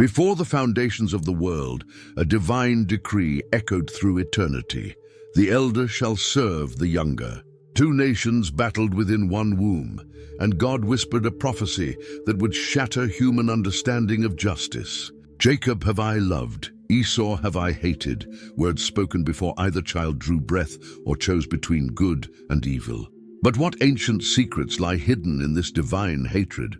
Before the foundations of the world, a divine decree echoed through eternity. The elder shall serve the younger. Two nations battled within one womb, and God whispered a prophecy that would shatter human understanding of justice. Jacob have I loved, Esau have I hated, words spoken before either child drew breath or chose between good and evil. But what ancient secrets lie hidden in this divine hatred?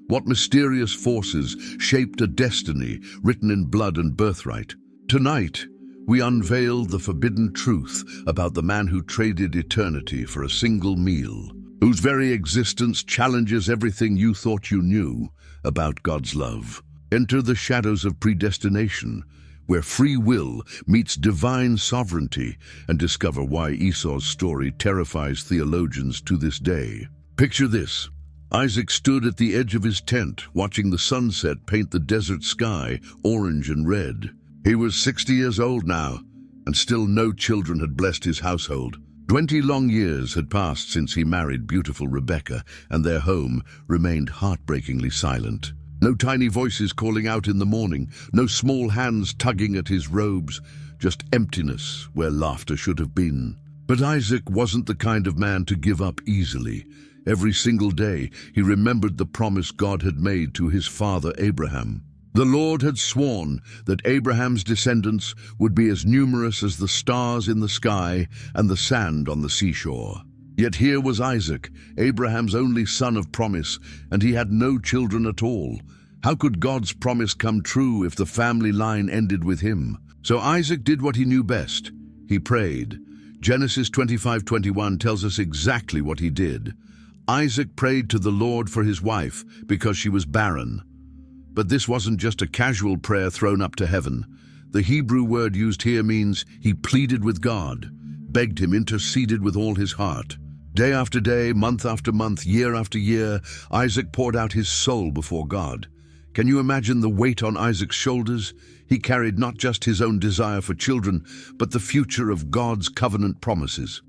What mysterious forces shaped a destiny written in blood and birthright? Tonight, we unveil the forbidden truth about the man who traded eternity for a single meal, whose very existence challenges everything you thought you knew about God's love. Enter the shadows of predestination, where free will meets divine sovereignty, and discover why Esau's story terrifies theologians to this day. Picture this. Isaac stood at the edge of his tent, watching the sunset paint the desert sky orange and red. He was 60 years old now, and still no children had blessed his household. 20 long years had passed since he married beautiful Rebekah, and their home remained heartbreakingly silent. No tiny voices calling out in the morning, no small hands tugging at his robes, just emptiness where laughter should have been. But Isaac wasn't the kind of man to give up easily. Every single day, he remembered the promise God had made to his father Abraham. The Lord had sworn that Abraham's descendants would be as numerous as the stars in the sky and the sand on the seashore. Yet here was Isaac, Abraham's only son of promise, and he had no children at all. How could God's promise come true if the family line ended with him? So Isaac did what he knew best. He prayed. Genesis 25:21 tells us exactly what he did. Isaac prayed to the Lord for his wife because she was barren. But this wasn't just a casual prayer thrown up to heaven. The Hebrew word used here means he pleaded with God, begged him, interceded with all his heart. Day after day, month after month, year after year, Isaac poured out his soul before God. Can you imagine the weight on Isaac's shoulders? He carried not just his own desire for children, but the future of God's covenant promises.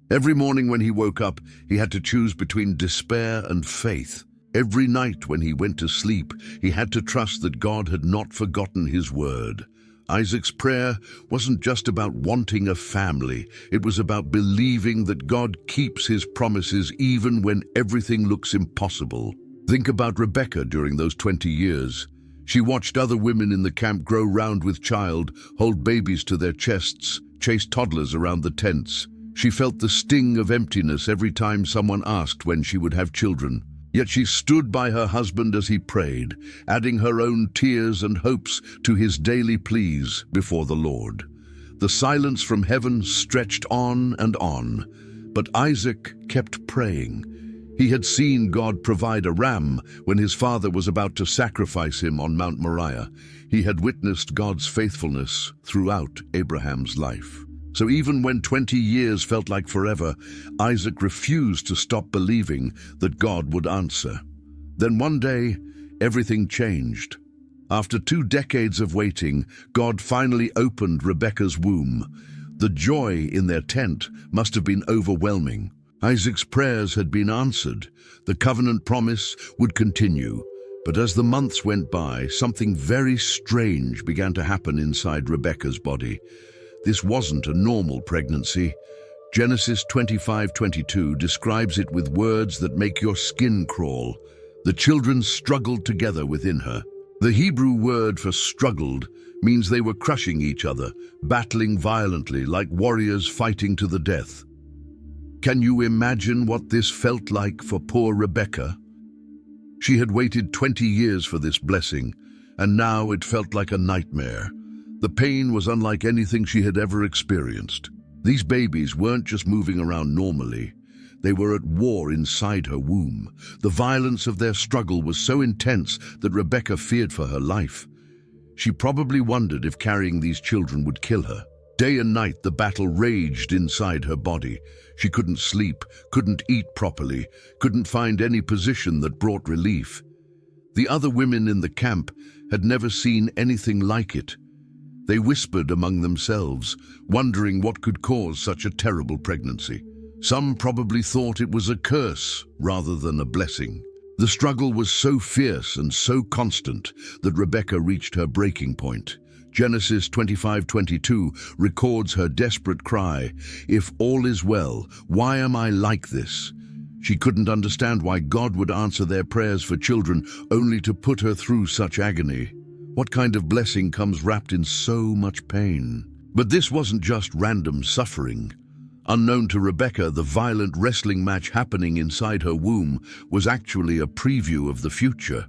Every morning when he woke up, he had to choose between despair and faith. Every night when he went to sleep, he had to trust that God had not forgotten his word. Isaac's prayer wasn't just about wanting a family. It was about believing that God keeps his promises even when everything looks impossible. Think about Rebekah during those 20 years. She watched other women in the camp grow round with child, hold babies to their chests, chase toddlers around the tents. She felt the sting of emptiness every time someone asked when she would have children. Yet she stood by her husband as he prayed, adding her own tears and hopes to his daily pleas before the Lord. The silence from heaven stretched on and on, but Isaac kept praying. He had seen God provide a ram when his father was about to sacrifice him on Mount Moriah. He had witnessed God's faithfulness throughout Abraham's life. So even when 20 years felt like forever, Isaac refused to stop believing that God would answer. Then one day, everything changed. After 2 decades of waiting, God finally opened Rebekah's womb. The joy in their tent must have been overwhelming. Isaac's prayers had been answered. The covenant promise would continue. But as the months went by, something very strange began to happen inside Rebekah's body. This wasn't a normal pregnancy. Genesis 25:22 describes it with words that make your skin crawl. The children struggled together within her. The Hebrew word for struggled means they were crushing each other, battling violently like warriors fighting to the death. Can you imagine what this felt like for poor Rebekah? She had waited 20 years for this blessing, and now it felt like a nightmare. The pain was unlike anything she had ever experienced. These babies weren't just moving around normally. They were at war inside her womb. The violence of their struggle was so intense that Rebekah feared for her life. She probably wondered if carrying these children would kill her. Day and night, the battle raged inside her body. She couldn't sleep, couldn't eat properly, couldn't find any position that brought relief. The other women in the camp had never seen anything like it. They whispered among themselves, wondering what could cause such a terrible pregnancy. Some probably thought it was a curse rather than a blessing. The struggle was so fierce and so constant that Rebekah reached her breaking point. Genesis 25:22 records her desperate cry, "If all is well, why am I like this?" She couldn't understand why God would answer their prayers for children only to put her through such agony. What kind of blessing comes wrapped in so much pain? But this wasn't just random suffering. Unknown to Rebekah, the violent wrestling match happening inside her womb was actually a preview of the future.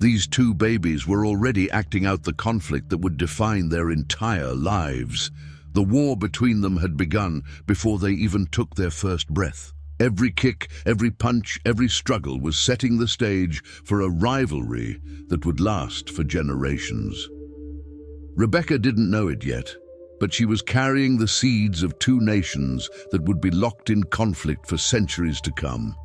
These two babies were already acting out the conflict that would define their entire lives. The war between them had begun before they even took their first breath. Every kick, every punch, every struggle was setting the stage for a rivalry that would last for generations. Rebekah didn't know it yet, but she was carrying the seeds of two nations that would be locked in conflict for centuries to come.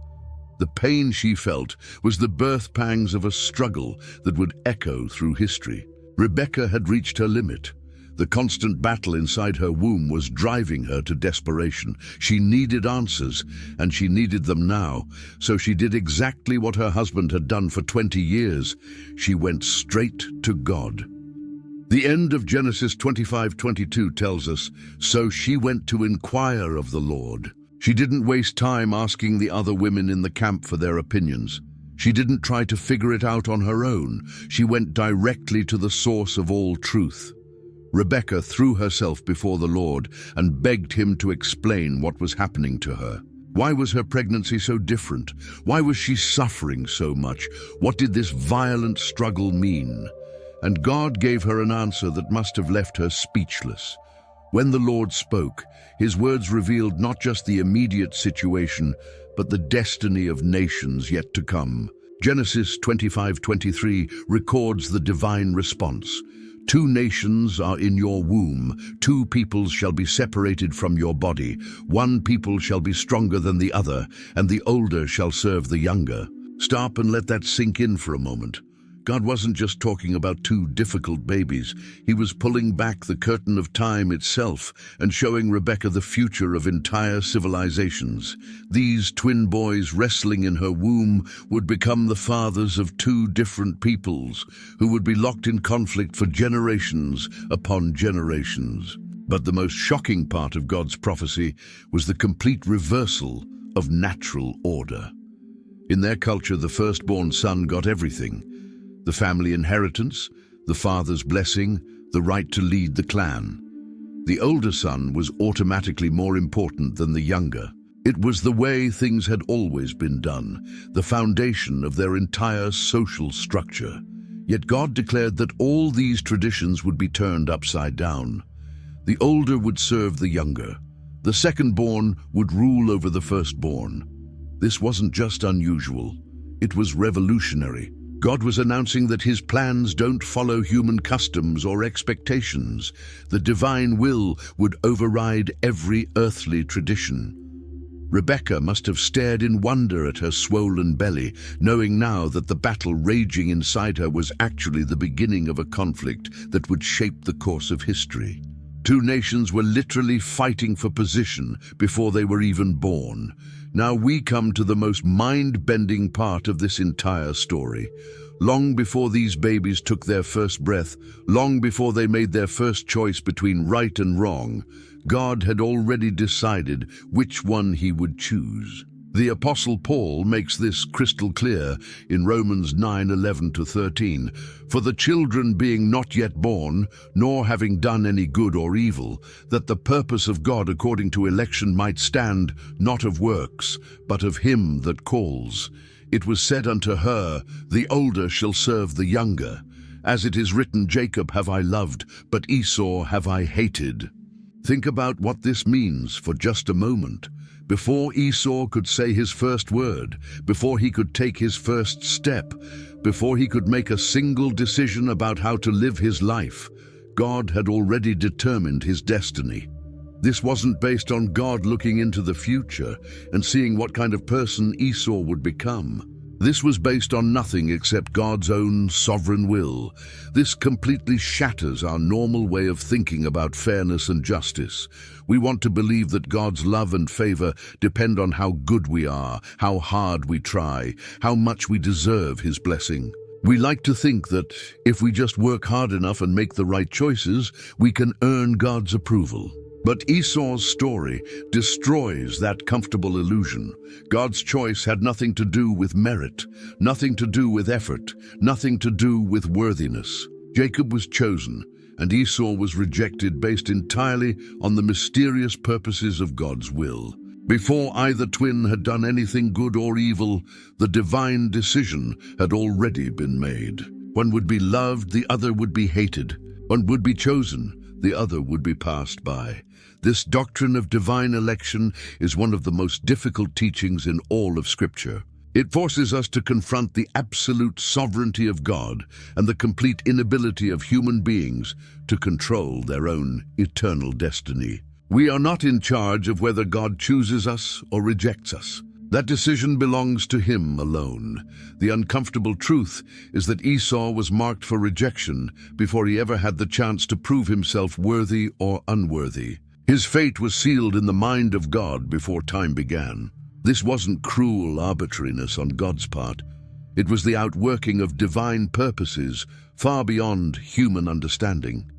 The pain she felt was the birth pangs of a struggle that would echo through history. Rebekah had reached her limit. The constant battle inside her womb was driving her to desperation. She needed answers, and she needed them now. So she did exactly what her husband had done for 20 years. She went straight to God. The end of Genesis 25:22 tells us, "So she went to inquire of the Lord." She didn't waste time asking the other women in the camp for their opinions. She didn't try to figure it out on her own. She went directly to the source of all truth. Rebekah threw herself before the Lord and begged him to explain what was happening to her. Why was her pregnancy so different? Why was she suffering so much? What did this violent struggle mean? And God gave her an answer that must have left her speechless. When the Lord spoke, his words revealed not just the immediate situation, but the destiny of nations yet to come. Genesis 25:23 records the divine response. "Two nations are in your womb, two peoples shall be separated from your body. One people shall be stronger than the other, and the older shall serve the younger." Stop and let that sink in for a moment. God wasn't just talking about two difficult babies. He was pulling back the curtain of time itself and showing Rebekah the future of entire civilizations. These twin boys wrestling in her womb would become the fathers of two different peoples who would be locked in conflict for generations upon generations. But the most shocking part of God's prophecy was the complete reversal of natural order. In their culture, the firstborn son got everything: the family inheritance, the father's blessing, the right to lead the clan. The older son was automatically more important than the younger. It was the way things had always been done, the foundation of their entire social structure. Yet God declared that all these traditions would be turned upside down. The older would serve the younger. The second-born would rule over the firstborn. This wasn't just unusual, it was revolutionary. God was announcing that his plans don't follow human customs or expectations. The divine will would override every earthly tradition. Rebekah must have stared in wonder at her swollen belly, knowing now that the battle raging inside her was actually the beginning of a conflict that would shape the course of history. Two nations were literally fighting for position before they were even born. Now we come to the most mind-bending part of this entire story. Long before these babies took their first breath, long before they made their first choice between right and wrong, God had already decided which one he would choose. The Apostle Paul makes this crystal clear in Romans 9:11-13. "For the children being not yet born, nor having done any good or evil, that the purpose of God according to election might stand, not of works, but of him that calls. It was said unto her, The older shall serve the younger. As it is written, Jacob have I loved, but Esau have I hated." Think about what this means for just a moment. Before Esau could say his first word, before he could take his first step, before he could make a single decision about how to live his life, God had already determined his destiny. This wasn't based on God looking into the future and seeing what kind of person Esau would become. This was based on nothing except God's own sovereign will. This completely shatters our normal way of thinking about fairness and justice. We want to believe that God's love and favor depend on how good we are, how hard we try, how much we deserve His blessing. We like to think that if we just work hard enough and make the right choices, we can earn God's approval. But Esau's story destroys that comfortable illusion. God's choice had nothing to do with merit, nothing to do with effort, nothing to do with worthiness. Jacob was chosen, and Esau was rejected based entirely on the mysterious purposes of God's will. Before either twin had done anything good or evil, the divine decision had already been made. One would be loved, the other would be hated. One would be chosen, the other would be passed by. This doctrine of divine election is one of the most difficult teachings in all of Scripture. It forces us to confront the absolute sovereignty of God and the complete inability of human beings to control their own eternal destiny. We are not in charge of whether God chooses us or rejects us. That decision belongs to Him alone. The uncomfortable truth is that Esau was marked for rejection before he ever had the chance to prove himself worthy or unworthy. His fate was sealed in the mind of God before time began. This wasn't cruel arbitrariness on God's part. It was the outworking of divine purposes far beyond human understanding.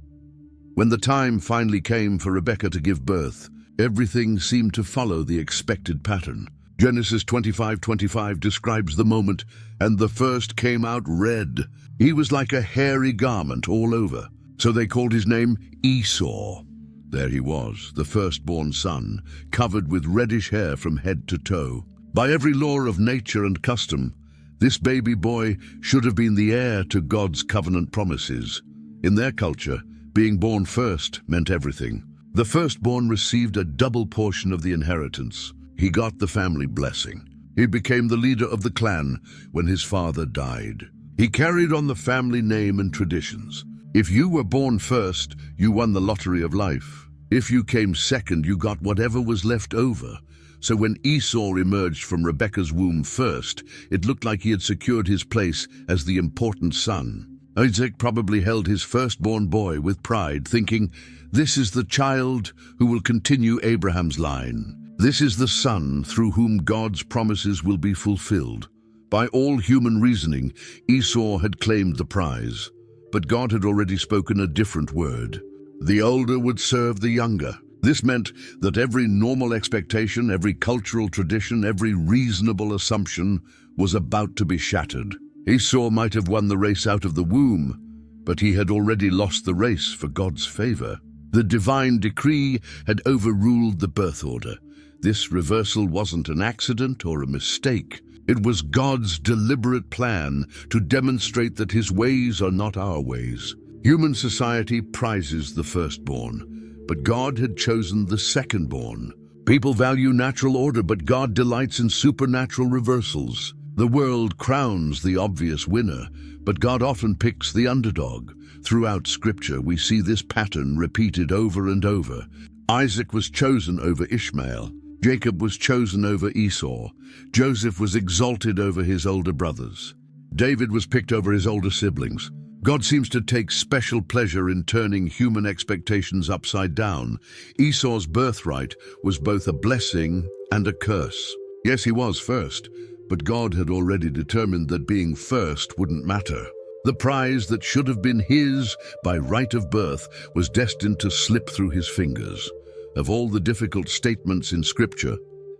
When the time finally came for Rebekah to give birth, everything seemed to follow the expected pattern. Genesis 25:25 describes the moment, and the first came out red. He was like a hairy garment all over. So they called his name Esau. There he was, the firstborn son, covered with reddish hair from head to toe. By every law of nature and custom, this baby boy should have been the heir to God's covenant promises. In their culture, being born first meant everything. The firstborn received a double portion of the inheritance. He got the family blessing. He became the leader of the clan when his father died. He carried on the family name and traditions. If you were born first, you won the lottery of life. If you came second, you got whatever was left over. So when Esau emerged from Rebekah's womb first, it looked like he had secured his place as the important son. Isaac probably held his firstborn boy with pride, thinking, "This is the child who will continue Abraham's line. This is the son through whom God's promises will be fulfilled." By all human reasoning, Esau had claimed the prize. But God had already spoken a different word. The older would serve the younger. This meant that every normal expectation, every cultural tradition, every reasonable assumption was about to be shattered. Esau might have won the race out of the womb, but he had already lost the race for God's favor. The divine decree had overruled the birth order. This reversal wasn't an accident or a mistake. It was God's deliberate plan to demonstrate that His ways are not our ways. Human society prizes the firstborn, but God had chosen the secondborn. People value natural order, but God delights in supernatural reversals. The world crowns the obvious winner, but God often picks the underdog. Throughout Scripture, we see this pattern repeated over and over. Isaac was chosen over Ishmael. Jacob was chosen over Esau. Joseph was exalted over his older brothers. David was picked over his older siblings. God seems to take special pleasure in turning human expectations upside down. Esau's birthright was both a blessing and a curse. Yes, he was first, but God had already determined that being first wouldn't matter. The prize that should have been his by right of birth was destined to slip through his fingers. Of all the difficult statements in Scripture,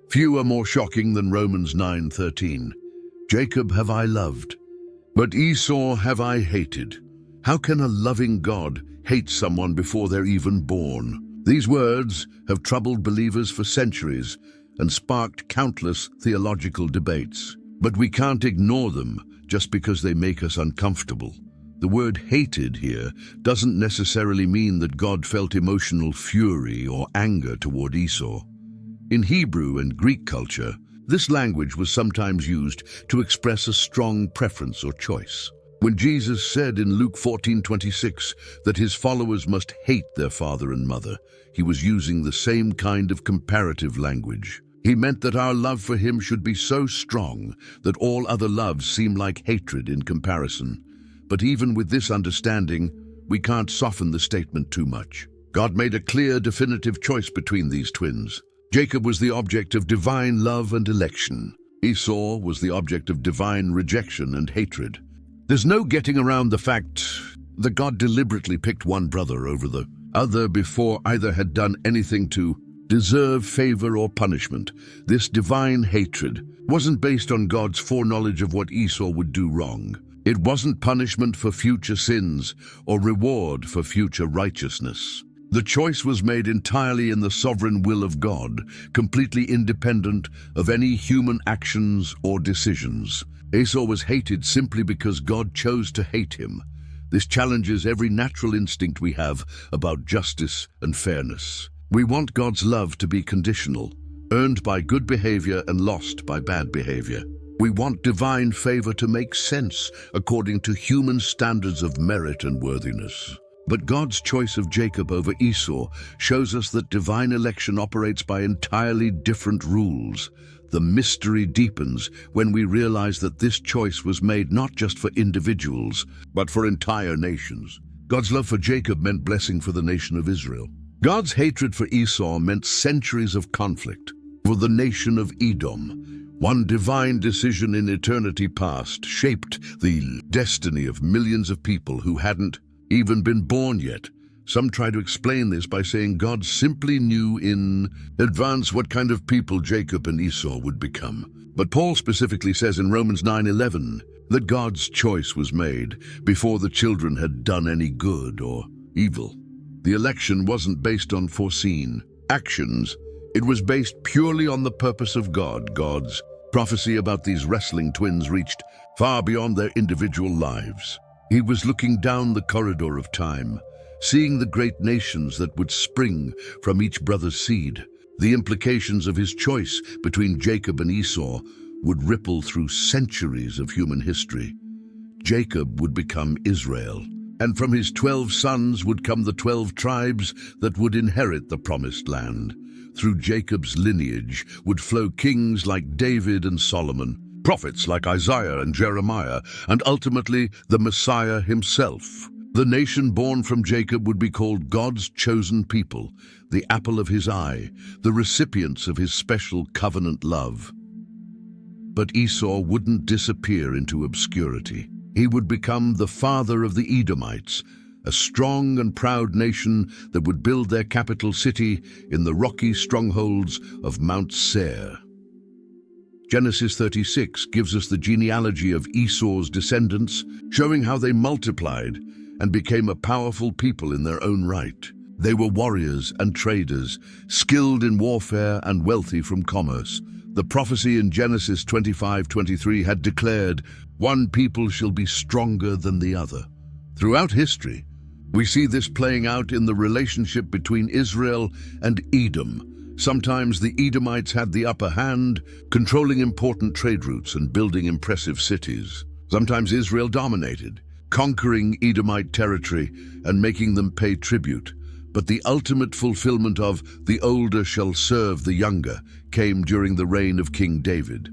few are more shocking than Romans 9:13. Jacob have I loved, but Esau have I hated. How can a loving God hate someone before they're even born? These words have troubled believers for centuries and sparked countless theological debates. But we can't ignore them just because they make us uncomfortable. The word hated here doesn't necessarily mean that God felt emotional fury or anger toward Esau. In Hebrew and Greek culture, this language was sometimes used to express a strong preference or choice. When Jesus said in Luke 14:26 that his followers must hate their father and mother, he was using the same kind of comparative language. He meant that our love for him should be so strong that all other loves seem like hatred in comparison. But even with this understanding, we can't soften the statement too much. God made a clear, definitive choice between these twins. Jacob was the object of divine love and election. Esau was the object of divine rejection and hatred. There's no getting around the fact that God deliberately picked one brother over the other before either had done anything to deserve favor or punishment. This divine hatred wasn't based on God's foreknowledge of what Esau would do wrong. It wasn't punishment for future sins or reward for future righteousness. The choice was made entirely in the sovereign will of God, completely independent of any human actions or decisions. Esau was hated simply because God chose to hate him. This challenges every natural instinct we have about justice and fairness. We want God's love to be conditional, earned by good behavior and lost by bad behavior. We want divine favor to make sense according to human standards of merit and worthiness. But God's choice of Jacob over Esau shows us that divine election operates by entirely different rules. The mystery deepens when we realize that this choice was made not just for individuals, but for entire nations. God's love for Jacob meant blessing for the nation of Israel. God's hatred for Esau meant centuries of conflict for the nation of Edom. One divine decision in eternity past shaped the destiny of millions of people who hadn't even been born yet. Some try to explain this by saying God simply knew in advance what kind of people Jacob and Esau would become. But Paul specifically says in Romans 9:11 that God's choice was made before the children had done any good or evil. The election wasn't based on foreseen actions. It was based purely on the purpose of God. God's prophecy about these wrestling twins reached far beyond their individual lives. He was looking down the corridor of time, seeing the great nations that would spring from each brother's seed. The implications of his choice between Jacob and Esau would ripple through centuries of human history. Jacob would become Israel, and from his 12 sons would come the 12 tribes that would inherit the promised land. Through Jacob's lineage would flow kings like David and Solomon, prophets like Isaiah and Jeremiah, and ultimately the Messiah himself. The nation born from Jacob would be called God's chosen people, the apple of his eye, the recipients of his special covenant love. But Esau wouldn't disappear into obscurity. He would become the father of the Edomites, a strong and proud nation that would build their capital city in the rocky strongholds of Mount Seir. Genesis 36 gives us the genealogy of Esau's descendants, showing how they multiplied and became a powerful people in their own right. They were warriors and traders, skilled in warfare and wealthy from commerce. The prophecy in Genesis 25:23 had declared, "One people shall be stronger than the other." Throughout history, we see this playing out in the relationship between Israel and Edom. Sometimes the Edomites had the upper hand, controlling important trade routes and building impressive cities. Sometimes Israel dominated, conquering Edomite territory and making them pay tribute. But the ultimate fulfillment of "the older shall serve the younger" came during the reign of King David.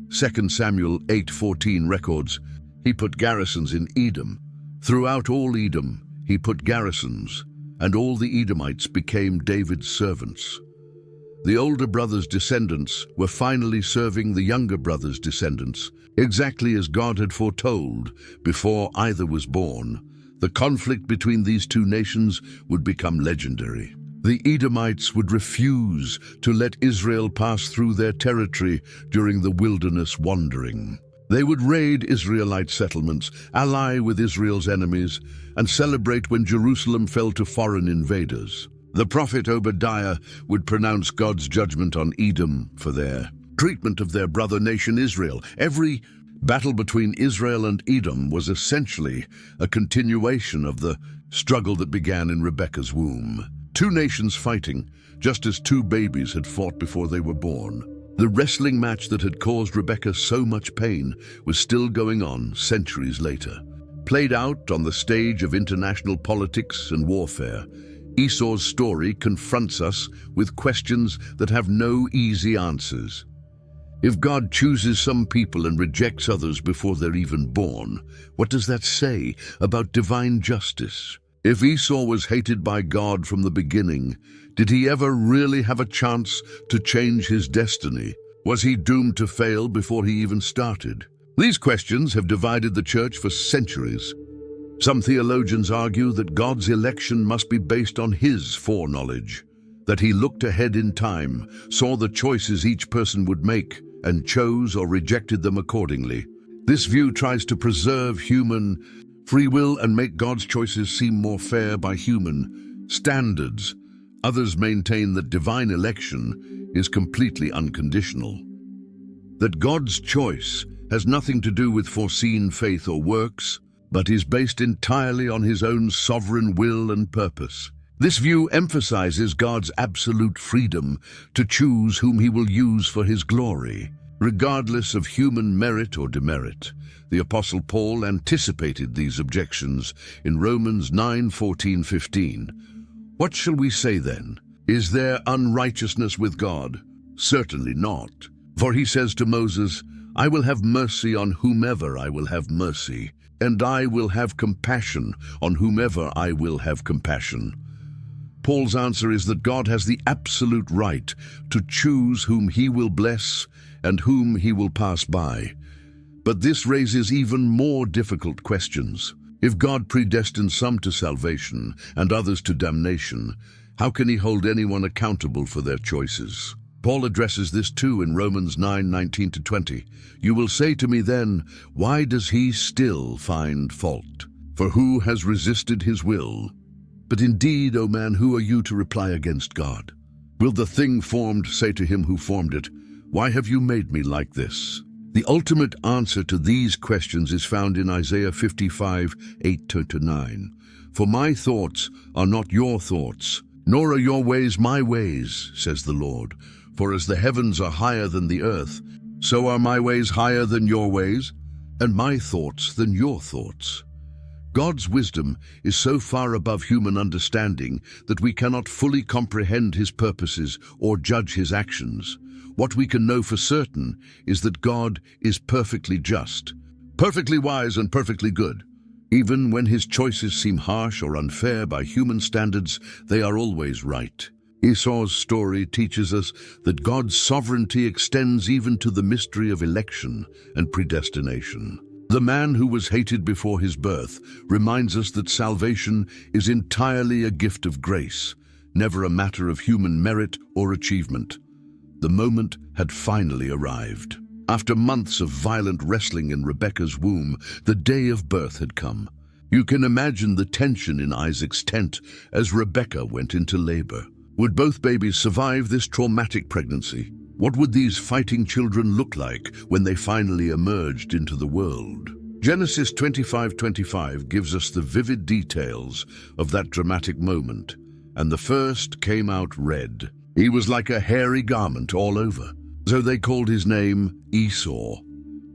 2 Samuel 8:14 records, "He put garrisons in Edom. Throughout all Edom, he put garrisons, and all the Edomites became David's servants." The older brother's descendants were finally serving the younger brother's descendants, exactly as God had foretold before either was born. The conflict between these two nations would become legendary. The Edomites would refuse to let Israel pass through their territory during the wilderness wandering. They would raid Israelite settlements, ally with Israel's enemies, and celebrate when Jerusalem fell to foreign invaders. The prophet Obadiah would pronounce God's judgment on Edom for their treatment of their brother nation Israel. Every battle between Israel and Edom was essentially a continuation of the struggle that began in Rebekah's womb. Two nations fighting, just as two babies had fought before they were born. The wrestling match that had caused Rebekah so much pain was still going on centuries later. Played out on the stage of international politics and warfare, Esau's story confronts us with questions that have no easy answers. If God chooses some people and rejects others before they're even born, what does that say about divine justice? If Esau was hated by God from the beginning, did he ever really have a chance to change his destiny? Was he doomed to fail before he even started? These questions have divided the church for centuries. Some theologians argue that God's election must be based on his foreknowledge, that he looked ahead in time, saw the choices each person would make, and chose or rejected them accordingly. This view tries to preserve human free will and make God's choices seem more fair by human standards. Others maintain that divine election is completely unconditional, that God's choice has nothing to do with foreseen faith or works, but is based entirely on his own sovereign will and purpose. This view emphasizes God's absolute freedom to choose whom he will use for his glory, regardless of human merit or demerit. The Apostle Paul anticipated these objections in Romans 9:14-15. What shall we say then? Is there unrighteousness with God? Certainly not. For he says to Moses, I will have mercy on whomever I will have mercy, and I will have compassion on whomever I will have compassion. Paul's answer is that God has the absolute right to choose whom he will bless and whom he will pass by. But this raises even more difficult questions. If God predestines some to salvation and others to damnation, how can he hold anyone accountable for their choices? Paul addresses this too in Romans 9:19-20. You will say to me then, why does he still find fault? For who has resisted his will? But indeed, O man, who are you to reply against God? Will the thing formed say to him who formed it, why have you made me like this? The ultimate answer to these questions is found in Isaiah 55:8-9. For my thoughts are not your thoughts, nor are your ways my ways, says the Lord. For as the heavens are higher than the earth, so are my ways higher than your ways, and my thoughts than your thoughts. God's wisdom is so far above human understanding that we cannot fully comprehend his purposes or judge his actions. What we can know for certain is that God is perfectly just, perfectly wise and perfectly good. Even when his choices seem harsh or unfair by human standards, they are always right. Esau's story teaches us that God's sovereignty extends even to the mystery of election and predestination. The man who was hated before his birth reminds us that salvation is entirely a gift of grace, never a matter of human merit or achievement. The moment had finally arrived. After months of violent wrestling in Rebekah's womb, the day of birth had come. You can imagine the tension in Isaac's tent as Rebekah went into labor. Would both babies survive this traumatic pregnancy? What would these fighting children look like when they finally emerged into the world? Genesis 25:25 gives us the vivid details of that dramatic moment. And the first came out red. He was like a hairy garment all over. So they called his name Esau.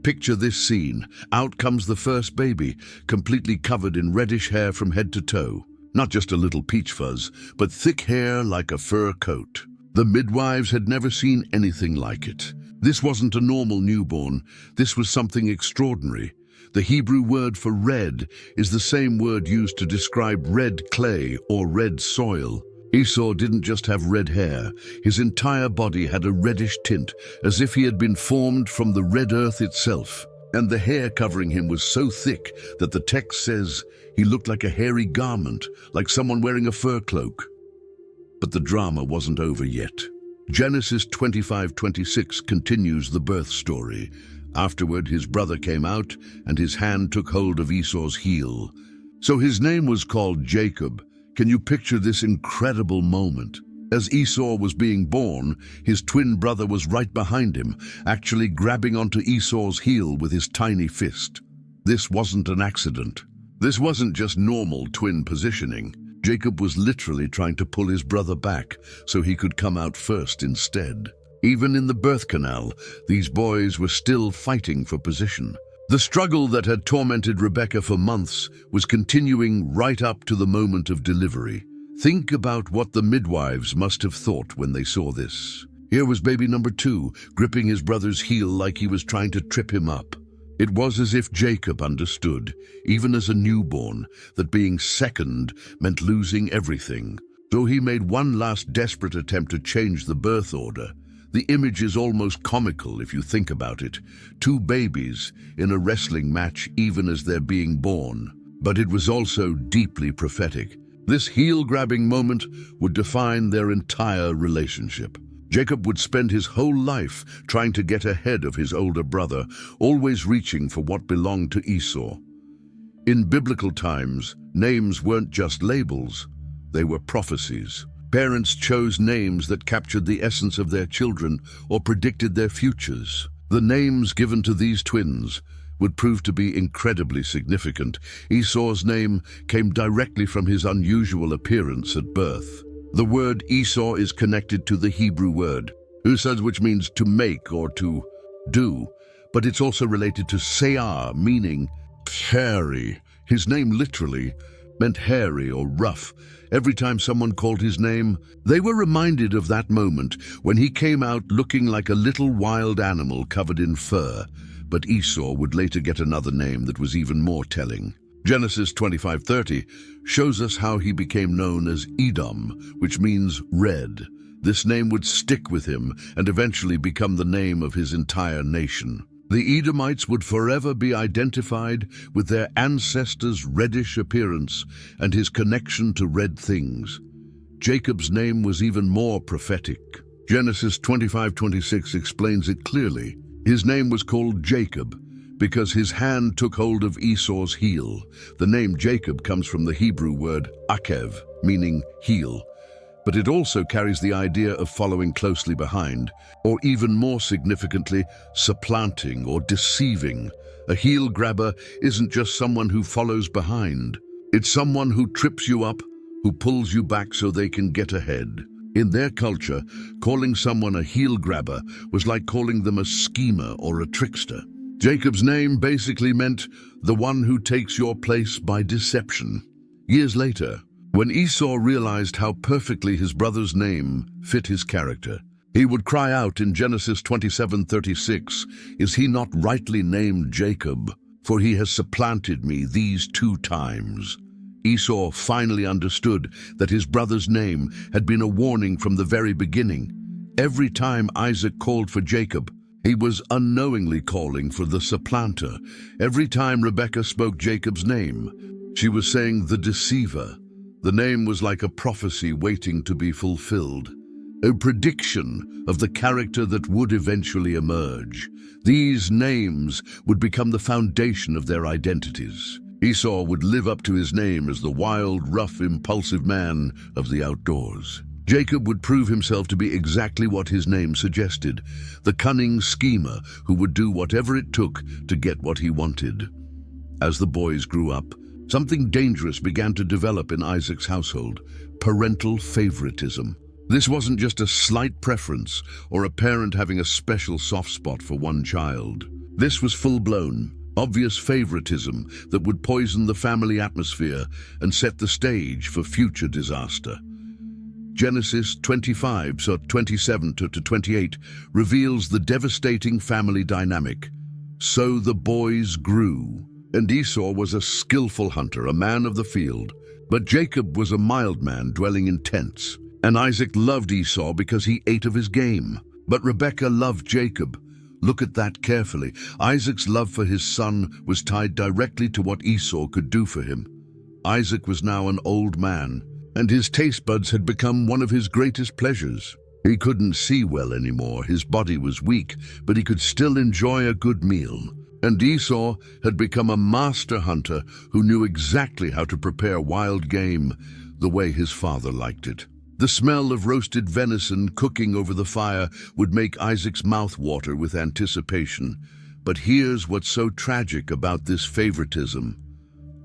Picture this scene. Out comes the first baby, completely covered in reddish hair from head to toe. Not just a little peach fuzz, but thick hair like a fur coat. The midwives had never seen anything like it. This wasn't a normal newborn. This was something extraordinary. The Hebrew word for red is the same word used to describe red clay or red soil. Esau didn't just have red hair. His entire body had a reddish tint, as if he had been formed from the red earth itself. And the hair covering him was so thick that the text says he looked like a hairy garment, like someone wearing a fur cloak. But the drama wasn't over yet. Genesis 25:26 continues the birth story. Afterward, his brother came out, and his hand took hold of Esau's heel. So his name was called Jacob. Can you picture this incredible moment? As Esau was being born, his twin brother was right behind him, actually grabbing onto Esau's heel with his tiny fist. This wasn't an accident. This wasn't just normal twin positioning. Jacob was literally trying to pull his brother back so he could come out first instead. Even in the birth canal, these boys were still fighting for position. The struggle that had tormented Rebekah for months was continuing right up to the moment of delivery. Think about what the midwives must have thought when they saw this. Here was baby number 2, gripping his brother's heel like he was trying to trip him up. It was as if Jacob understood, even as a newborn, that being second meant losing everything. So he made one last desperate attempt to change the birth order. The image is almost comical if you think about it. 2 babies in a wrestling match even as they're being born. But it was also deeply prophetic. This heel-grabbing moment would define their entire relationship. Jacob would spend his whole life trying to get ahead of his older brother, always reaching for what belonged to Esau. In biblical times, names weren't just labels, they were prophecies. Parents chose names that captured the essence of their children or predicted their futures. The names given to these twins would prove to be incredibly significant. Esau's name came directly from his unusual appearance at birth. The word Esau is connected to the Hebrew word usad, which means to make or to do, but it's also related to se'ah, meaning hairy. His name literally meant hairy or rough. Every time someone called his name, they were reminded of that moment when he came out looking like a little wild animal covered in fur. But Esau would later get another name that was even more telling. Genesis 25:30 shows us how he became known as Edom, which means red. This name would stick with him and eventually become the name of his entire nation. The Edomites would forever be identified with their ancestors' reddish appearance and his connection to red things. Jacob's name was even more prophetic. Genesis 25:26 explains it clearly. His name was called Jacob because his hand took hold of Esau's heel. The name Jacob comes from the Hebrew word akev, meaning heel, but it also carries the idea of following closely behind, or even more significantly, supplanting or deceiving. A heel grabber isn't just someone who follows behind. It's someone who trips you up, who pulls you back so they can get ahead. In their culture, calling someone a heel grabber was like calling them a schemer or a trickster. Jacob's name basically meant the one who takes your place by deception. Years later, when Esau realized how perfectly his brother's name fit his character, he would cry out in Genesis 27:36, "Is he not rightly named Jacob? For he has supplanted me these 2 times." Esau finally understood that his brother's name had been a warning from the very beginning. Every time Isaac called for Jacob, he was unknowingly calling for the supplanter. Every time Rebekah spoke Jacob's name, she was saying the deceiver. The name was like a prophecy waiting to be fulfilled, a prediction of the character that would eventually emerge. These names would become the foundation of their identities. Esau would live up to his name as the wild, rough, impulsive man of the outdoors. Jacob would prove himself to be exactly what his name suggested, the cunning schemer who would do whatever it took to get what he wanted. As the boys grew up, something dangerous began to develop in Isaac's household: parental favoritism. This wasn't just a slight preference or a parent having a special soft spot for one child. This was full-blown, obvious favoritism that would poison the family atmosphere and set the stage for future disaster. Genesis 25:27-28 reveals the devastating family dynamic. So the boys grew, and Esau was a skillful hunter, a man of the field, but Jacob was a mild man dwelling in tents. And Isaac loved Esau because he ate of his game. But Rebekah loved Jacob. Look at that carefully. Isaac's love for his son was tied directly to what Esau could do for him. Isaac was now an old man, and his taste buds had become one of his greatest pleasures. He couldn't see well anymore, his body was weak, but he could still enjoy a good meal. And Esau had become a master hunter who knew exactly how to prepare wild game the way his father liked it. The smell of roasted venison cooking over the fire would make Isaac's mouth water with anticipation. But here's what's so tragic about this favoritism.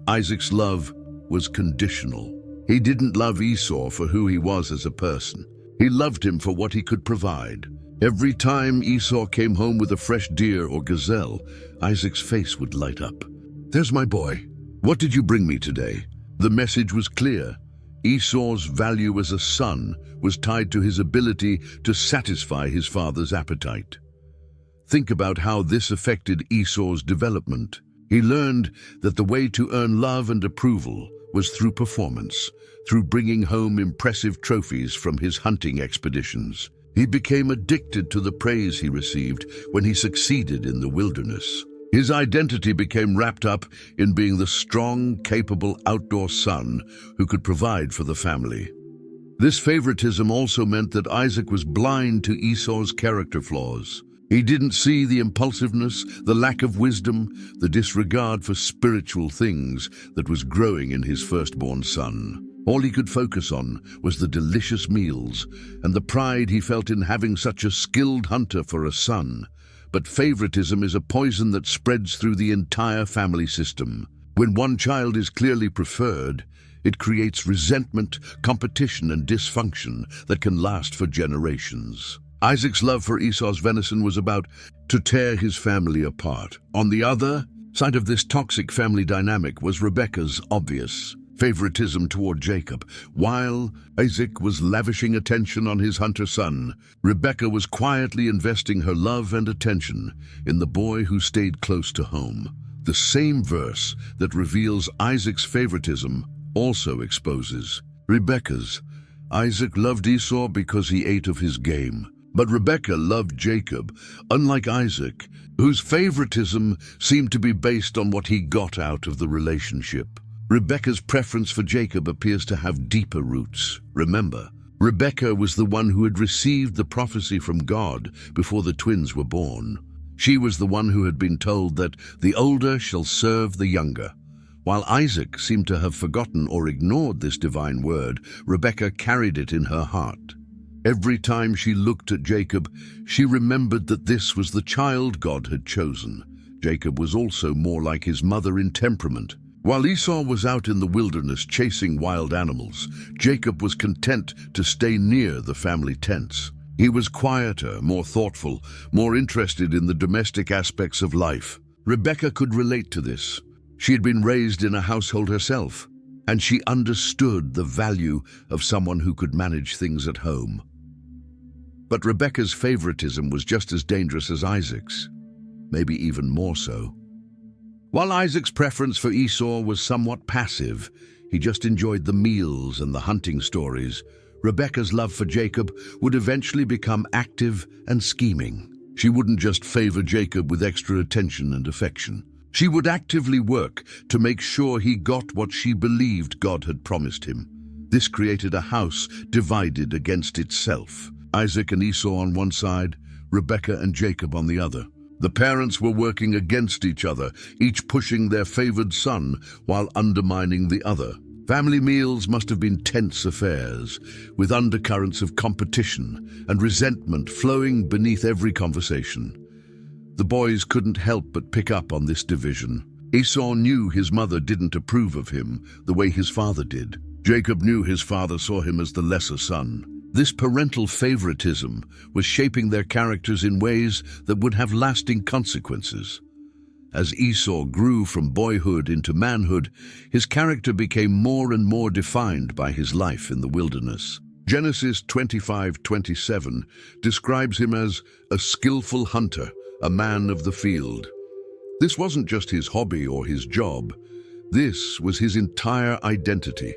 Isaac's love was conditional. He didn't love Esau for who he was as a person. He loved him for what he could provide. Every time Esau came home with a fresh deer or gazelle, Isaac's face would light up. "There's my boy. What did you bring me today?" The message was clear. Esau's value as a son was tied to his ability to satisfy his father's appetite. Think about how this affected Esau's development. He learned that the way to earn love and approval was through performance, through bringing home impressive trophies from his hunting expeditions. He became addicted to the praise he received when he succeeded in the wilderness. His identity became wrapped up in being the strong, capable outdoor son who could provide for the family. This favoritism also meant that Isaac was blind to Esau's character flaws. He didn't see the impulsiveness, the lack of wisdom, the disregard for spiritual things that was growing in his firstborn son. All he could focus on was the delicious meals and the pride he felt in having such a skilled hunter for a son. But favoritism is a poison that spreads through the entire family system. When one child is clearly preferred, it creates resentment, competition, and dysfunction that can last for generations. Isaac's love for Esau's venison was about to tear his family apart. On the other side of this toxic family dynamic was Rebekah's obvious favoritism toward Jacob. While Isaac was lavishing attention on his hunter son, Rebekah was quietly investing her love and attention in the boy who stayed close to home. The same verse that reveals Isaac's favoritism also exposes Rebekah's. Isaac loved Esau because he ate of his game, but Rebekah loved Jacob, unlike Isaac, whose favoritism seemed to be based on what he got out of the relationship. Rebekah's preference for Jacob appears to have deeper roots. Remember, Rebekah was the one who had received the prophecy from God before the twins were born. She was the one who had been told that the older shall serve the younger. While Isaac seemed to have forgotten or ignored this divine word, Rebekah carried it in her heart. Every time she looked at Jacob, she remembered that this was the child God had chosen. Jacob was also more like his mother in temperament. While Esau was out in the wilderness chasing wild animals, Jacob was content to stay near the family tents. He was quieter, more thoughtful, more interested in the domestic aspects of life. Rebekah could relate to this. She had been raised in a household herself, and she understood the value of someone who could manage things at home. But Rebekah's favoritism was just as dangerous as Isaac's, maybe even more so. While Isaac's preference for Esau was somewhat passive, he just enjoyed the meals and the hunting stories, Rebekah's love for Jacob would eventually become active and scheming. She wouldn't just favor Jacob with extra attention and affection. She would actively work to make sure he got what she believed God had promised him. This created a house divided against itself. Isaac and Esau on one side, Rebekah and Jacob on the other. The parents were working against each other, each pushing their favored son while undermining the other. Family meals must have been tense affairs, with undercurrents of competition and resentment flowing beneath every conversation. The boys couldn't help but pick up on this division. Esau knew his mother didn't approve of him the way his father did. Jacob knew his father saw him as the lesser son. This parental favoritism was shaping their characters in ways that would have lasting consequences. As Esau grew from boyhood into manhood, his character became more and more defined by his life in the wilderness. Genesis 25:27 describes him as a skillful hunter, a man of the field. This wasn't just his hobby or his job. This was his entire identity.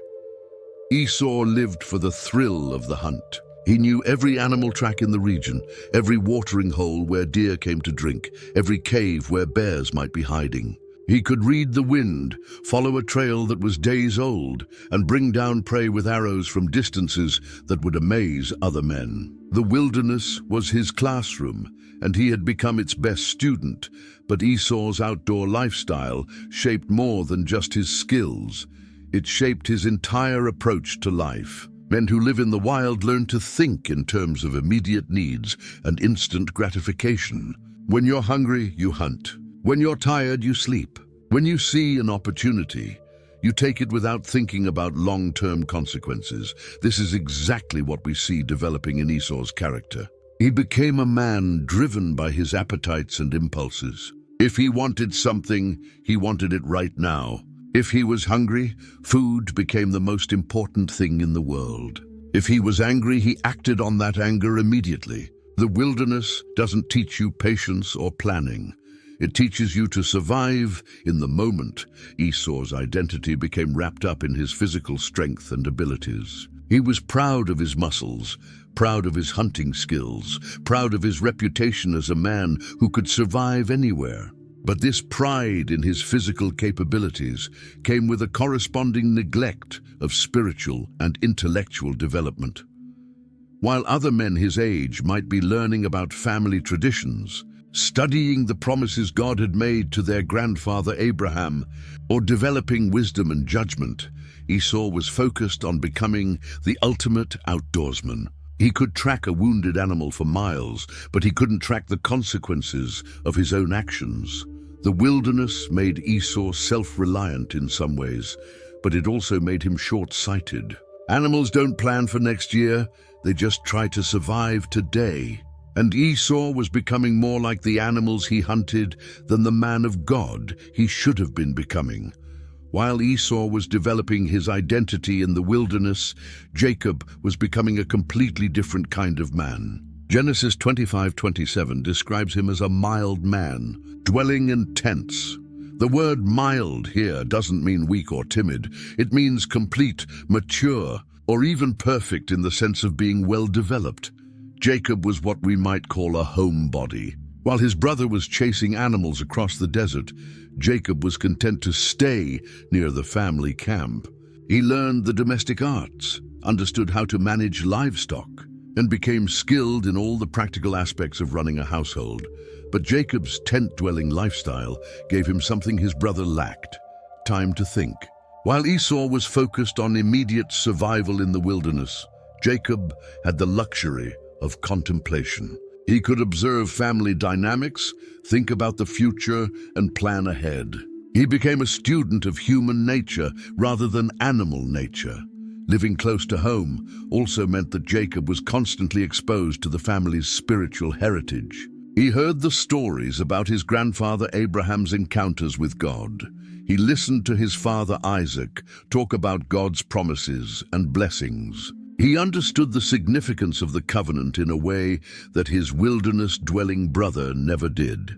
Esau lived for the thrill of the hunt. He knew every animal track in the region, every watering hole where deer came to drink, every cave where bears might be hiding. He could read the wind, follow a trail that was days old, and bring down prey with arrows from distances that would amaze other men. The wilderness was his classroom, and he had become its best student, but Esau's outdoor lifestyle shaped more than just his skills. It shaped his entire approach to life. Men who live in the wild learn to think in terms of immediate needs and instant gratification. When you're hungry, you hunt. When you're tired, you sleep. When you see an opportunity, you take it without thinking about long-term consequences. This is exactly what we see developing in Esau's character. He became a man driven by his appetites and impulses. If he wanted something, he wanted it right now. If he was hungry, food became the most important thing in the world. If he was angry, he acted on that anger immediately. The wilderness doesn't teach you patience or planning. It teaches you to survive in the moment. Esau's identity became wrapped up in his physical strength and abilities. He was proud of his muscles, proud of his hunting skills, proud of his reputation as a man who could survive anywhere. But this pride in his physical capabilities came with a corresponding neglect of spiritual and intellectual development. While other men his age might be learning about family traditions, studying the promises God had made to their grandfather Abraham, or developing wisdom and judgment, Esau was focused on becoming the ultimate outdoorsman. He could track a wounded animal for miles, but he couldn't track the consequences of his own actions. The wilderness made Esau self-reliant in some ways, but it also made him short-sighted. Animals don't plan for next year, they just try to survive today. And Esau was becoming more like the animals he hunted than the man of God he should have been becoming. While Esau was developing his identity in the wilderness, Jacob was becoming a completely different kind of man. Genesis 25:27 describes him as a mild man, dwelling in tents. The word mild here doesn't mean weak or timid. It means complete, mature, or even perfect in the sense of being well developed. Jacob was what we might call a homebody. While his brother was chasing animals across the desert, Jacob was content to stay near the family camp. He learned the domestic arts, understood how to manage livestock, and became skilled in all the practical aspects of running a household. But Jacob's tent-dwelling lifestyle gave him something his brother lacked: time to think. While Esau was focused on immediate survival in the wilderness, Jacob had the luxury of contemplation. He could observe family dynamics, think about the future, and plan ahead. He became a student of human nature rather than animal nature. Living close to home also meant that Jacob was constantly exposed to the family's spiritual heritage. He heard the stories about his grandfather Abraham's encounters with God. He listened to his father Isaac talk about God's promises and blessings. He understood the significance of the covenant in a way that his wilderness-dwelling brother never did.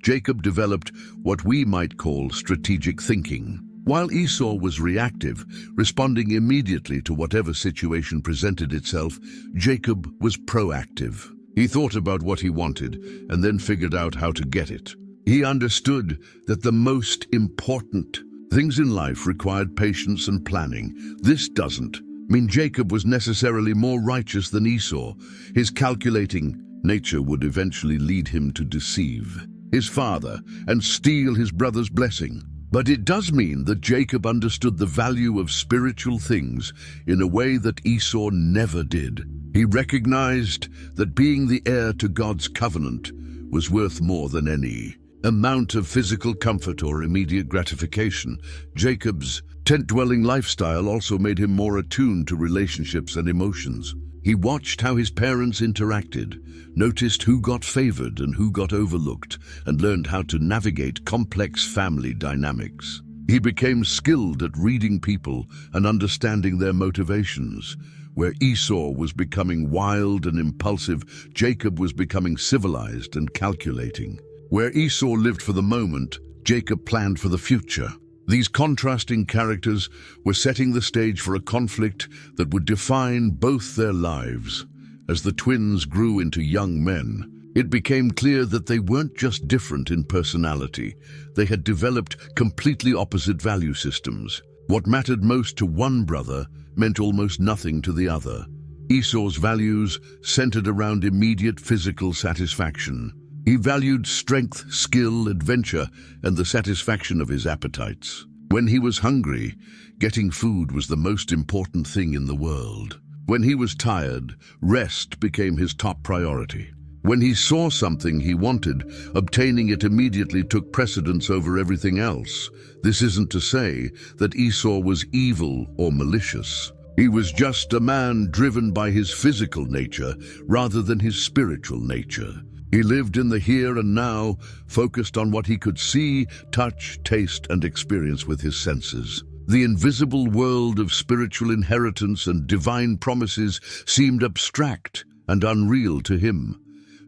Jacob developed what we might call strategic thinking. While Esau was reactive, responding immediately to whatever situation presented itself, Jacob was proactive. He thought about what he wanted and then figured out how to get it. He understood that the most important things in life required patience and planning. This doesn't mean Jacob was necessarily more righteous than Esau. His calculating nature would eventually lead him to deceive his father and steal his brother's blessing. But it does mean that Jacob understood the value of spiritual things in a way that Esau never did. He recognized that being the heir to God's covenant was worth more than any amount of physical comfort or immediate gratification. Jacob's tent-dwelling lifestyle also made him more attuned to relationships and emotions. He watched how his parents interacted, noticed who got favored and who got overlooked, and learned how to navigate complex family dynamics. He became skilled at reading people and understanding their motivations. Where Esau was becoming wild and impulsive, Jacob was becoming civilized and calculating. Where Esau lived for the moment, Jacob planned for the future. These contrasting characters were setting the stage for a conflict that would define both their lives. As the twins grew into young men, it became clear that they weren't just different in personality. They had developed completely opposite value systems. What mattered most to one brother meant almost nothing to the other. Esau's values centered around immediate physical satisfaction. He valued strength, skill, adventure, and the satisfaction of his appetites. When he was hungry, getting food was the most important thing in the world. When he was tired, rest became his top priority. When he saw something he wanted, obtaining it immediately took precedence over everything else. This isn't to say that Esau was evil or malicious. He was just a man driven by his physical nature rather than his spiritual nature. He lived in the here and now, focused on what he could see, touch, taste, and experience with his senses. The invisible world of spiritual inheritance and divine promises seemed abstract and unreal to him.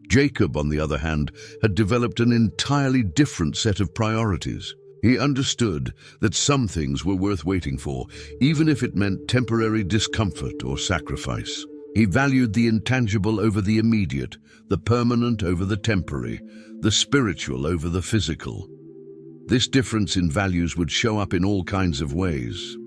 Jacob, on the other hand, had developed an entirely different set of priorities. He understood that some things were worth waiting for, even if it meant temporary discomfort or sacrifice. He valued the intangible over the immediate, the permanent over the temporary, the spiritual over the physical. This difference in values would show up in all kinds of ways.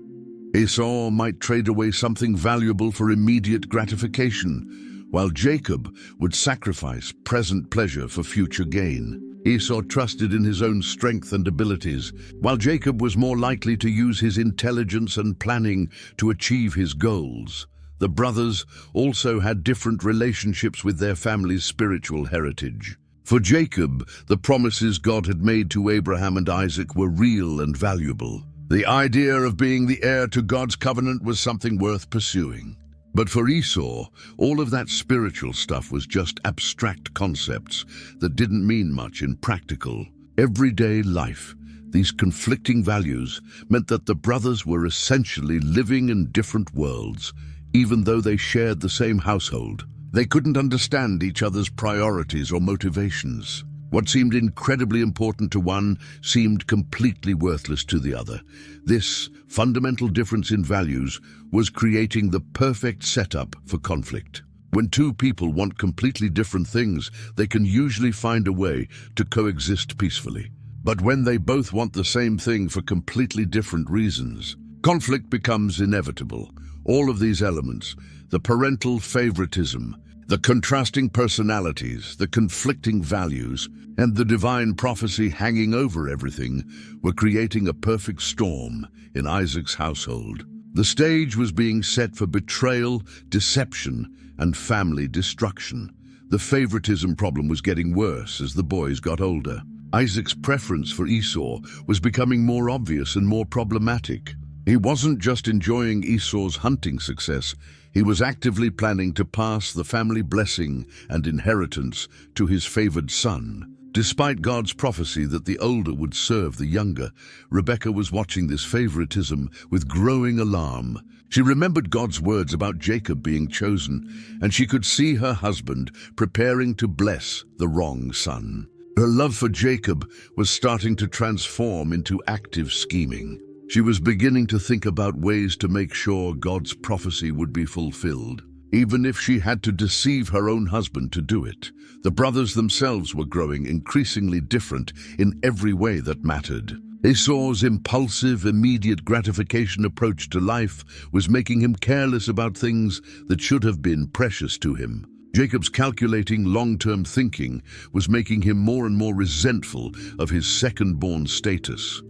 Esau might trade away something valuable for immediate gratification, while Jacob would sacrifice present pleasure for future gain. Esau trusted in his own strength and abilities, while Jacob was more likely to use his intelligence and planning to achieve his goals. The brothers also had different relationships with their family's spiritual heritage. For Jacob, the promises God had made to Abraham and Isaac were real and valuable. The idea of being the heir to God's covenant was something worth pursuing. But for Esau, all of that spiritual stuff was just abstract concepts that didn't mean much in practical, everyday life. These conflicting values meant that the brothers were essentially living in different worlds, even though they shared the same household. They couldn't understand each other's priorities or motivations. What seemed incredibly important to one seemed completely worthless to the other. This fundamental difference in values was creating the perfect setup for conflict. When two people want completely different things, they can usually find a way to coexist peacefully. But when they both want the same thing for completely different reasons, conflict becomes inevitable. All of these elements, the parental favoritism, the contrasting personalities, the conflicting values, and the divine prophecy hanging over everything, were creating a perfect storm in Isaac's household. The stage was being set for betrayal, deception, and family destruction. The favoritism problem was getting worse as the boys got older. Isaac's preference for Esau was becoming more obvious and more problematic. He wasn't just enjoying Esau's hunting success, he was actively planning to pass the family blessing and inheritance to his favored son. Despite God's prophecy that the older would serve the younger, Rebekah was watching this favoritism with growing alarm. She remembered God's words about Jacob being chosen, and she could see her husband preparing to bless the wrong son. Her love for Jacob was starting to transform into active scheming. She was beginning to think about ways to make sure God's prophecy would be fulfilled, even if she had to deceive her own husband to do it. The brothers themselves were growing increasingly different in every way that mattered. Esau's impulsive, immediate gratification approach to life was making him careless about things that should have been precious to him. Jacob's calculating, long-term thinking was making him more and more resentful of his second-born status.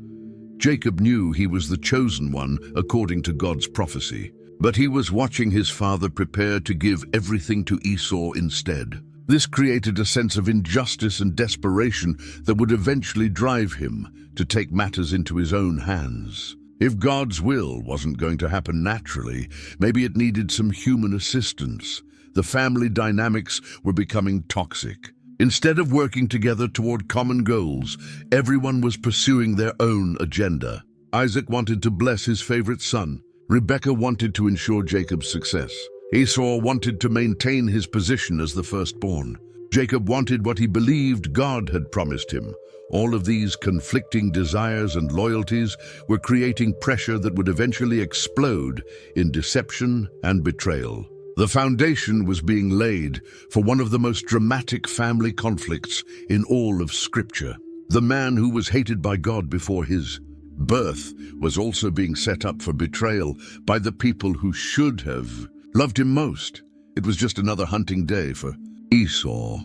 Jacob knew he was the chosen one according to God's prophecy, but he was watching his father prepare to give everything to Esau instead. This created a sense of injustice and desperation that would eventually drive him to take matters into his own hands. If God's will wasn't going to happen naturally, maybe it needed some human assistance. The family dynamics were becoming toxic. Instead of working together toward common goals, everyone was pursuing their own agenda. Isaac wanted to bless his favorite son. Rebekah wanted to ensure Jacob's success. Esau wanted to maintain his position as the firstborn. Jacob wanted what he believed God had promised him. All of these conflicting desires and loyalties were creating pressure that would eventually explode in deception and betrayal. The foundation was being laid for one of the most dramatic family conflicts in all of Scripture. The man who was hated by God before his birth was also being set up for betrayal by the people who should have loved him most. It was just another hunting day for Esau.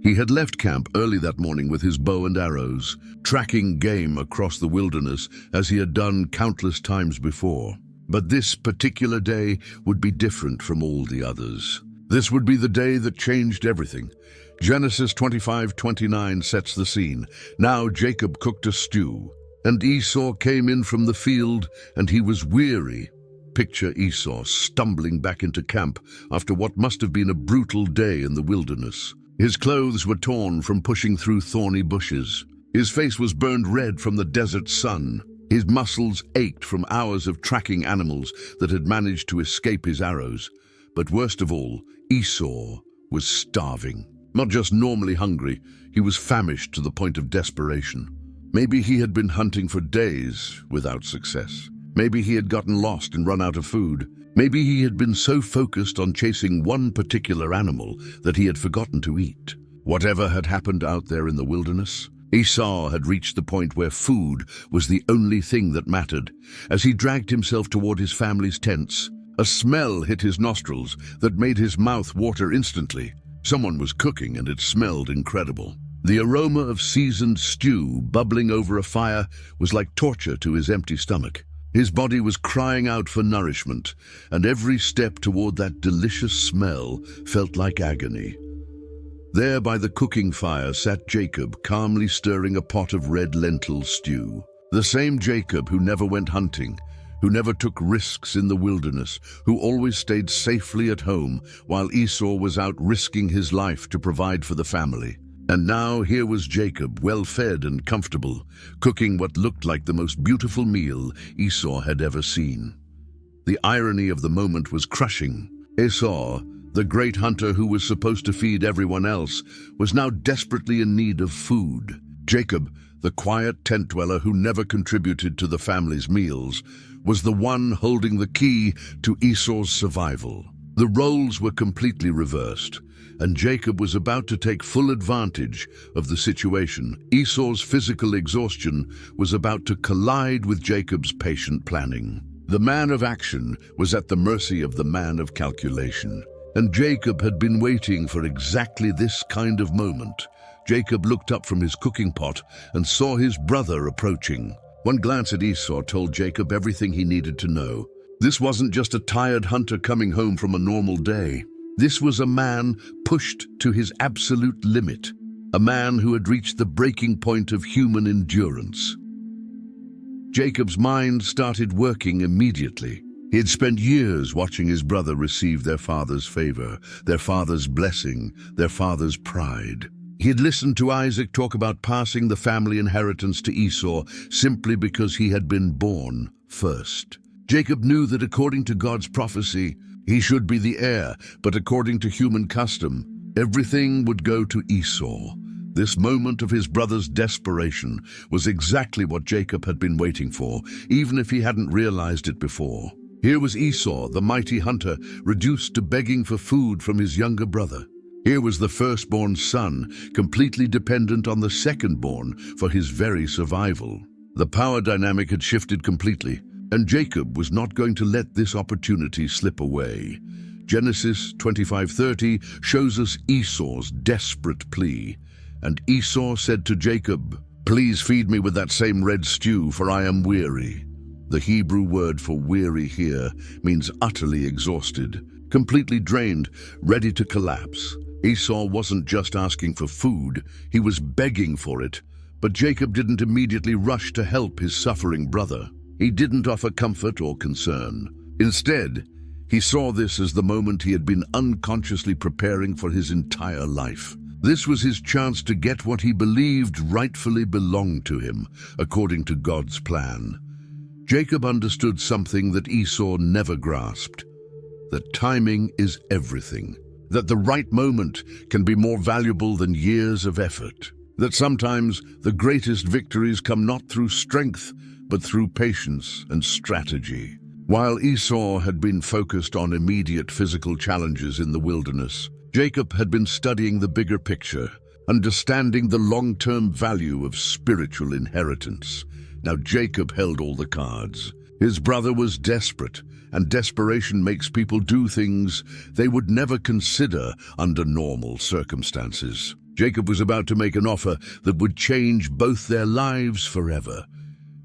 He had left camp early that morning with his bow and arrows, tracking game across the wilderness as he had done countless times before. But this particular day would be different from all the others. This would be the day that changed everything. Genesis 25:29 sets the scene. Now Jacob cooked a stew, and Esau came in from the field, and he was weary. Picture Esau stumbling back into camp after what must have been a brutal day in the wilderness. His clothes were torn from pushing through thorny bushes. His face was burned red from the desert sun. His muscles ached from hours of tracking animals that had managed to escape his arrows. But worst of all, Esau was starving. Not just normally hungry, he was famished to the point of desperation. Maybe he had been hunting for days without success. Maybe he had gotten lost and run out of food. Maybe he had been so focused on chasing one particular animal that he had forgotten to eat. Whatever had happened out there in the wilderness, Esau had reached the point where food was the only thing that mattered. As he dragged himself toward his family's tents, a smell hit his nostrils that made his mouth water instantly. Someone was cooking and it smelled incredible. The aroma of seasoned stew bubbling over a fire was like torture to his empty stomach. His body was crying out for nourishment, and every step toward that delicious smell felt like agony. There by the cooking fire sat Jacob, calmly stirring a pot of red lentil stew. The same Jacob who never went hunting, who never took risks in the wilderness, who always stayed safely at home while Esau was out risking his life to provide for the family. And now here was Jacob, well-fed and comfortable, cooking what looked like the most beautiful meal Esau had ever seen. The irony of the moment was crushing. Esau, the great hunter who was supposed to feed everyone else, was now desperately in need of food. Jacob, the quiet tent dweller who never contributed to the family's meals, was the one holding the key to Esau's survival. The roles were completely reversed, and Jacob was about to take full advantage of the situation. Esau's physical exhaustion was about to collide with Jacob's patient planning. The man of action was at the mercy of the man of calculation, and Jacob had been waiting for exactly this kind of moment. Jacob looked up from his cooking pot and saw his brother approaching. One glance at Esau told Jacob everything he needed to know. This wasn't just a tired hunter coming home from a normal day. This was a man pushed to his absolute limit, a man who had reached the breaking point of human endurance. Jacob's mind started working immediately. He had spent years watching his brother receive their father's favor, their father's blessing, their father's pride. He had listened to Isaac talk about passing the family inheritance to Esau simply because he had been born first. Jacob knew that according to God's prophecy, he should be the heir, but according to human custom, everything would go to Esau. This moment of his brother's desperation was exactly what Jacob had been waiting for, even if he hadn't realized it before. Here was Esau, the mighty hunter, reduced to begging for food from his younger brother. Here was the firstborn son, completely dependent on the secondborn for his very survival. The power dynamic had shifted completely, and Jacob was not going to let this opportunity slip away. Genesis 25:30 shows us Esau's desperate plea. And Esau said to Jacob, "Please feed me with that same red stew, for I am weary." The Hebrew word for weary here means utterly exhausted, completely drained, ready to collapse. Esau wasn't just asking for food, he was begging for it. But Jacob didn't immediately rush to help his suffering brother. He didn't offer comfort or concern. Instead, he saw this as the moment he had been unconsciously preparing for his entire life. This was his chance to get what he believed rightfully belonged to him, according to God's plan. Jacob understood something that Esau never grasped: that timing is everything, that the right moment can be more valuable than years of effort, that sometimes the greatest victories come not through strength, but through patience and strategy. While Esau had been focused on immediate physical challenges in the wilderness, Jacob had been studying the bigger picture, understanding the long-term value of spiritual inheritance. Now Jacob held all the cards. His brother was desperate, and desperation makes people do things they would never consider under normal circumstances. Jacob was about to make an offer that would change both their lives forever.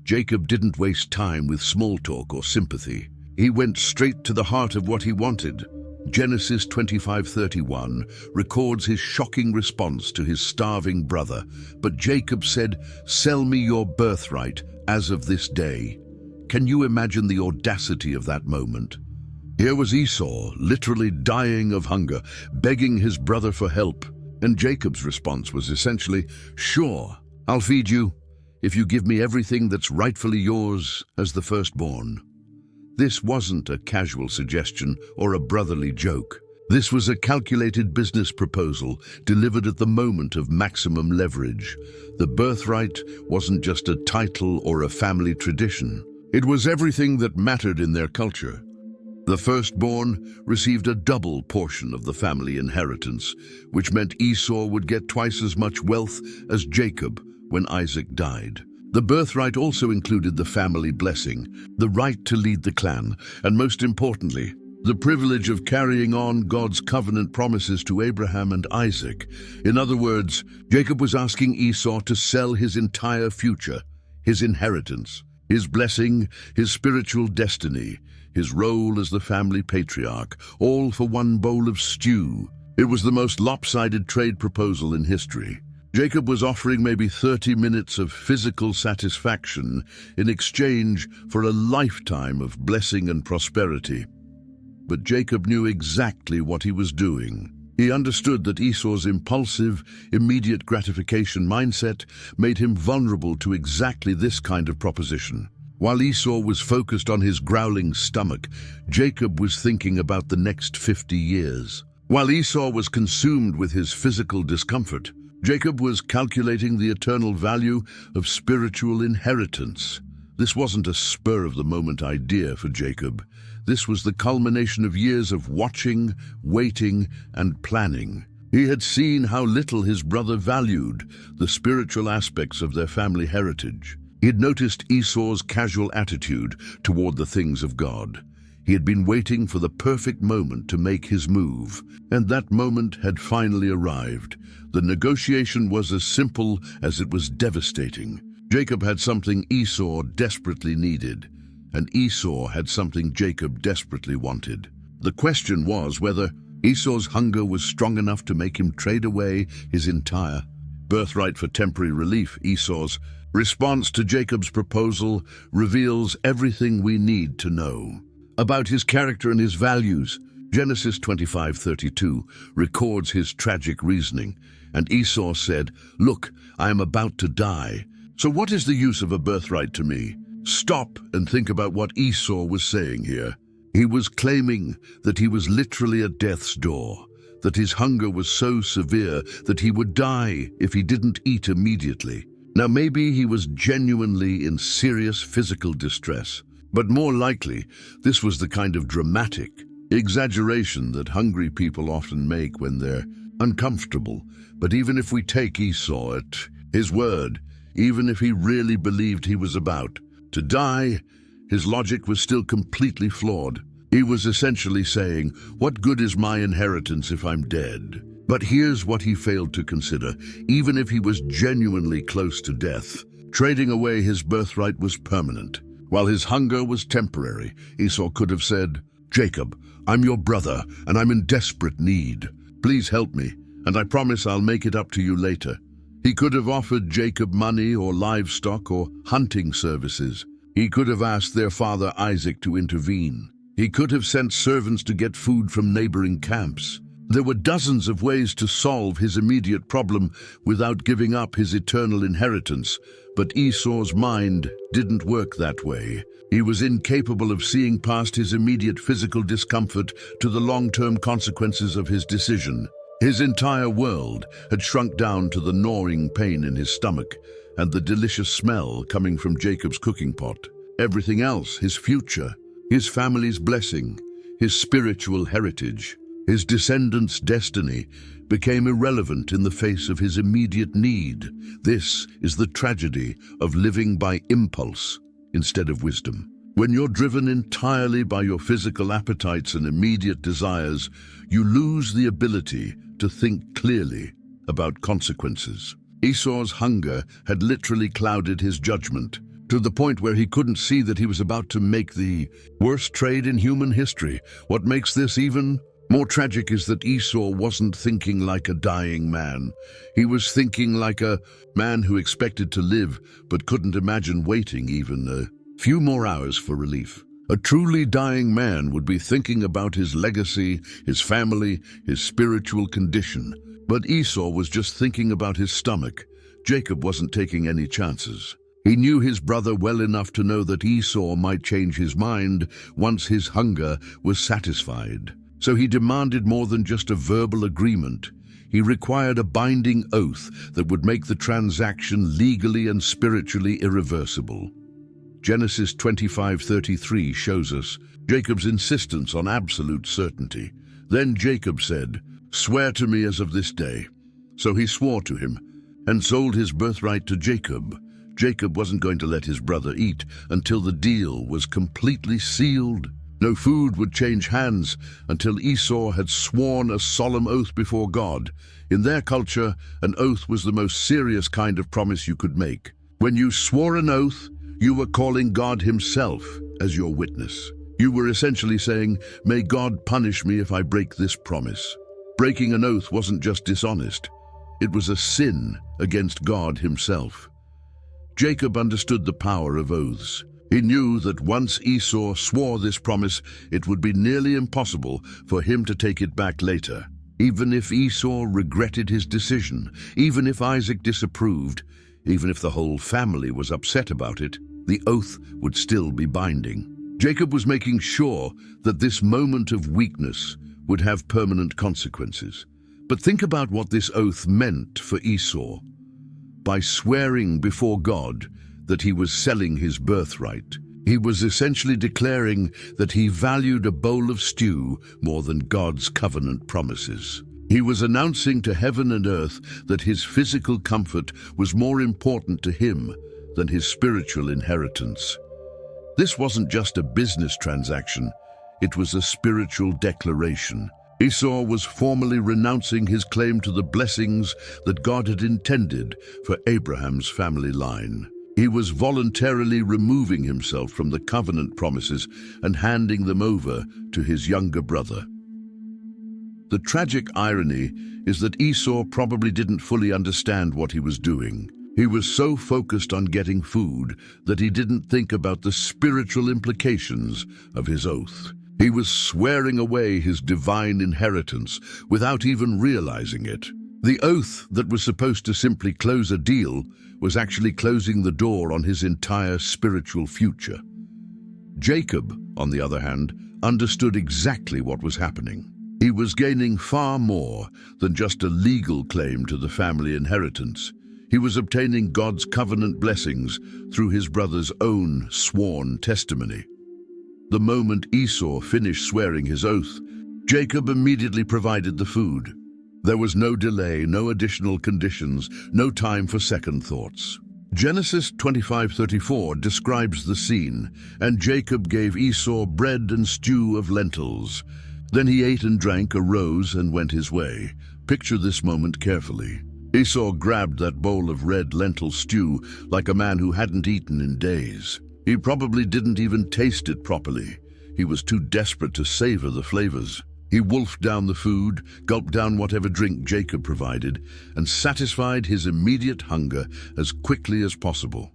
Jacob didn't waste time with small talk or sympathy. He went straight to the heart of what he wanted. Genesis 25:31 records his shocking response to his starving brother. But Jacob said, "Sell me your birthright as of this day." Can you imagine the audacity of that moment? Here was Esau, literally dying of hunger, begging his brother for help. And Jacob's response was essentially, "Sure, I'll feed you if you give me everything that's rightfully yours as the firstborn." This wasn't a casual suggestion or a brotherly joke. This was a calculated business proposal delivered at the moment of maximum leverage. The birthright wasn't just a title or a family tradition. It was everything that mattered in their culture. The firstborn received a double portion of the family inheritance, which meant Esau would get twice as much wealth as Jacob when Isaac died. The birthright also included the family blessing, the right to lead the clan, and most importantly, the privilege of carrying on God's covenant promises to Abraham and Isaac. In other words, Jacob was asking Esau to sell his entire future, his inheritance, his blessing, his spiritual destiny, his role as the family patriarch, all for one bowl of stew. It was the most lopsided trade proposal in history. Jacob was offering maybe 30 minutes of physical satisfaction in exchange for a lifetime of blessing and prosperity. But Jacob knew exactly what he was doing. He understood that Esau's impulsive, immediate gratification mindset made him vulnerable to exactly this kind of proposition. While Esau was focused on his growling stomach, Jacob was thinking about the next 50 years. While Esau was consumed with his physical discomfort, Jacob was calculating the eternal value of spiritual inheritance. This wasn't a spur-of-the-moment idea for Jacob. This was the culmination of years of watching, waiting, and planning. He had seen how little his brother valued the spiritual aspects of their family heritage. He had noticed Esau's casual attitude toward the things of God. He had been waiting for the perfect moment to make his move, and that moment had finally arrived. The negotiation was as simple as it was devastating. Jacob had something Esau desperately needed, and Esau had something Jacob desperately wanted. The question was whether Esau's hunger was strong enough to make him trade away his entire birthright for temporary relief. Esau's response to Jacob's proposal reveals everything we need to know about his character and his values. Genesis 25:32 records his tragic reasoning. And Esau said, "Look, I am about to die. So what is the use of a birthright to me?" Stop and think about what Esau was saying here. He was claiming that he was literally at death's door, that his hunger was so severe that he would die if he didn't eat immediately. Now maybe he was genuinely in serious physical distress, but more likely this was the kind of dramatic exaggeration that hungry people often make when they're uncomfortable. But even if we take Esau at his word, even if he really believed he was about to die, his logic was still completely flawed. He was essentially saying, "What good is my inheritance if I'm dead?" But here's what he failed to consider. Even if he was genuinely close to death, trading away his birthright was permanent. While his hunger was temporary, Esau could have said, "Jacob, I'm your brother, and I'm in desperate need. Please help me, and I promise I'll make it up to you later." He could have offered Jacob money or livestock or hunting services. He could have asked their father Isaac to intervene. He could have sent servants to get food from neighboring camps. There were dozens of ways to solve his immediate problem without giving up his eternal inheritance, but Esau's mind didn't work that way. He was incapable of seeing past his immediate physical discomfort to the long-term consequences of his decision. His entire world had shrunk down to the gnawing pain in his stomach and the delicious smell coming from Jacob's cooking pot. Everything else, his future, his family's blessing, his spiritual heritage, his descendants' destiny, became irrelevant in the face of his immediate need. This is the tragedy of living by impulse instead of wisdom. When you're driven entirely by your physical appetites and immediate desires, you lose the ability to think clearly about consequences. Esau's hunger had literally clouded his judgment, to the point where he couldn't see that he was about to make the worst trade in human history. What makes this even more tragic is that Esau wasn't thinking like a dying man. He was thinking like a man who expected to live but couldn't imagine waiting even a few more hours for relief. A truly dying man would be thinking about his legacy, his family, his spiritual condition. But Esau was just thinking about his stomach. Jacob wasn't taking any chances. He knew his brother well enough to know that Esau might change his mind once his hunger was satisfied. So he demanded more than just a verbal agreement. He required a binding oath that would make the transaction legally and spiritually irreversible. Genesis 25:33 shows us Jacob's insistence on absolute certainty. Then Jacob said, "Swear to me as of this day." So he swore to him and sold his birthright to Jacob. Jacob wasn't going to let his brother eat until the deal was completely sealed. No food would change hands until Esau had sworn a solemn oath before God. In their culture, an oath was the most serious kind of promise you could make. When you swore an oath, you were calling God himself as your witness. You were essentially saying, "May God punish me if I break this promise." Breaking an oath wasn't just dishonest. It was a sin against God himself. Jacob understood the power of oaths. He knew that once Esau swore this promise, it would be nearly impossible for him to take it back later. Even if Esau regretted his decision, even if Isaac disapproved, even if the whole family was upset about it, the oath would still be binding. Jacob was making sure that this moment of weakness would have permanent consequences. But think about what this oath meant for Esau. By swearing before God that he was selling his birthright, he was essentially declaring that he valued a bowl of stew more than God's covenant promises. He was announcing to heaven and earth that his physical comfort was more important to him than his spiritual inheritance. This wasn't just a business transaction, it was a spiritual declaration. Esau was formally renouncing his claim to the blessings that God had intended for Abraham's family line. He was voluntarily removing himself from the covenant promises and handing them over to his younger brother. The tragic irony is that Esau probably didn't fully understand what he was doing. He was so focused on getting food that he didn't think about the spiritual implications of his oath. He was swearing away his divine inheritance without even realizing it. The oath that was supposed to simply close a deal was actually closing the door on his entire spiritual future. Jacob, on the other hand, understood exactly what was happening. He was gaining far more than just a legal claim to the family inheritance. He was obtaining God's covenant blessings through his brother's own sworn testimony. The moment Esau finished swearing his oath, Jacob immediately provided the food. There was no delay, no additional conditions, no time for second thoughts. Genesis 25:34 describes the scene, "And Jacob gave Esau bread and stew of lentils. Then he ate and drank, arose, and went his way." Picture this moment carefully. Esau grabbed that bowl of red lentil stew like a man who hadn't eaten in days. He probably didn't even taste it properly. He was too desperate to savor the flavors. He wolfed down the food, gulped down whatever drink Jacob provided, and satisfied his immediate hunger as quickly as possible.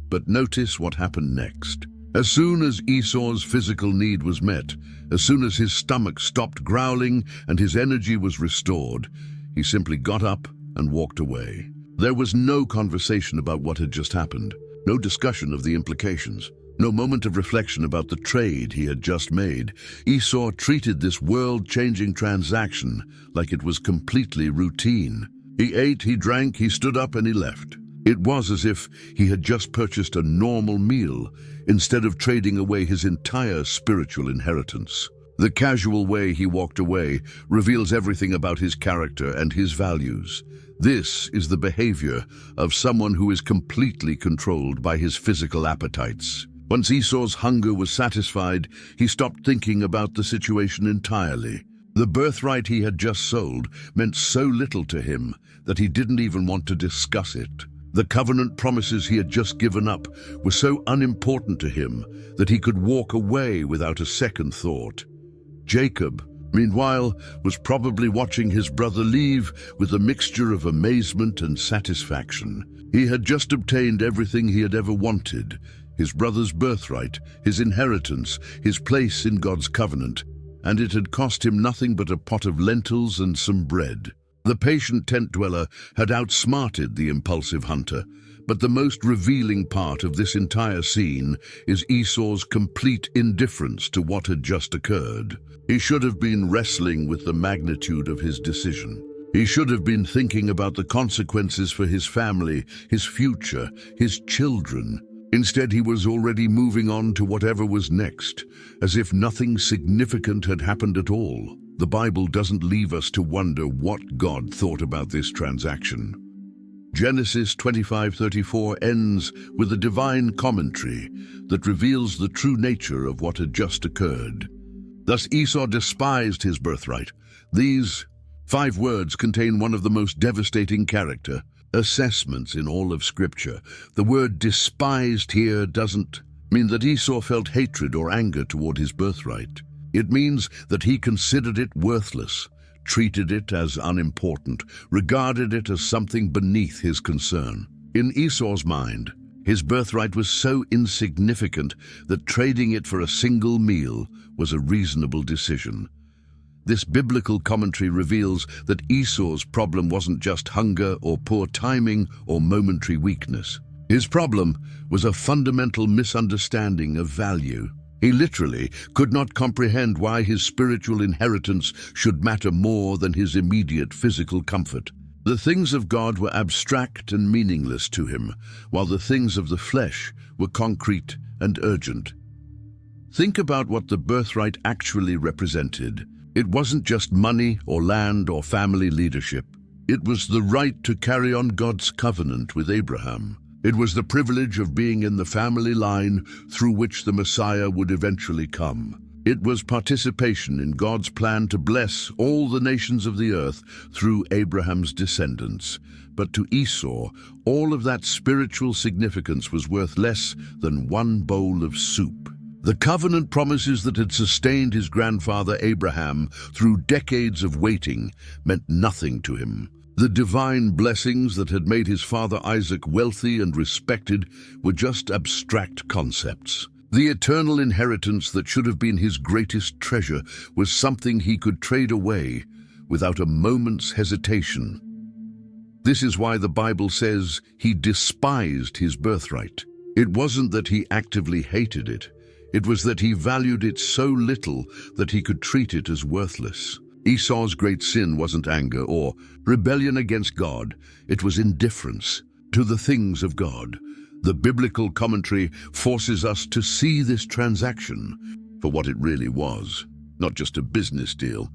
But notice what happened next. As soon as Esau's physical need was met, as soon as his stomach stopped growling and his energy was restored, he simply got up and walked away. There was no conversation about what had just happened, no discussion of the implications, no moment of reflection about the trade he had just made. Esau treated this world-changing transaction like it was completely routine. He ate, he drank, he stood up, and he left. It was as if he had just purchased a normal meal instead of trading away his entire spiritual inheritance. The casual way he walked away reveals everything about his character and his values. This is the behavior of someone who is completely controlled by his physical appetites. Once Esau's hunger was satisfied, he stopped thinking about the situation entirely. The birthright he had just sold meant so little to him that he didn't even want to discuss it. The covenant promises he had just given up were so unimportant to him that he could walk away without a second thought. Jacob, meanwhile, was probably watching his brother leave with a mixture of amazement and satisfaction. He had just obtained everything he had ever wanted: his brother's birthright, his inheritance, his place in God's covenant, and it had cost him nothing but a pot of lentils and some bread. The patient tent dweller had outsmarted the impulsive hunter, but the most revealing part of this entire scene is Esau's complete indifference to what had just occurred. He should have been wrestling with the magnitude of his decision. He should have been thinking about the consequences for his family, his future, his children. Instead, he was already moving on to whatever was next, as if nothing significant had happened at all. The Bible doesn't leave us to wonder what God thought about this transaction. Genesis 25:34 ends with a divine commentary that reveals the true nature of what had just occurred. Thus Esau despised his birthright. These 5 words contain one of the most devastating character assessments in all of Scripture. The word despised here doesn't mean that Esau felt hatred or anger toward his birthright. It means that he considered it worthless, treated it as unimportant, regarded it as something beneath his concern. In Esau's mind, his birthright was so insignificant that trading it for a single meal was a reasonable decision. This biblical commentary reveals that Esau's problem wasn't just hunger or poor timing or momentary weakness. His problem was a fundamental misunderstanding of value. He literally could not comprehend why his spiritual inheritance should matter more than his immediate physical comfort. The things of God were abstract and meaningless to him, while the things of the flesh were concrete and urgent. Think about what the birthright actually represented. It wasn't just money or land or family leadership. It was the right to carry on God's covenant with Abraham. It was the privilege of being in the family line through which the Messiah would eventually come. It was participation in God's plan to bless all the nations of the earth through Abraham's descendants. But to Esau, all of that spiritual significance was worth less than one bowl of soup. The covenant promises that had sustained his grandfather Abraham through decades of waiting meant nothing to him. The divine blessings that had made his father Isaac wealthy and respected were just abstract concepts. The eternal inheritance that should have been his greatest treasure was something he could trade away without a moment's hesitation. This is why the Bible says he despised his birthright. It wasn't that he actively hated it. It was that he valued it so little that he could treat it as worthless. Esau's great sin wasn't anger or rebellion against God. It was indifference to the things of God. The biblical commentary forces us to see this transaction for what it really was, not just a business deal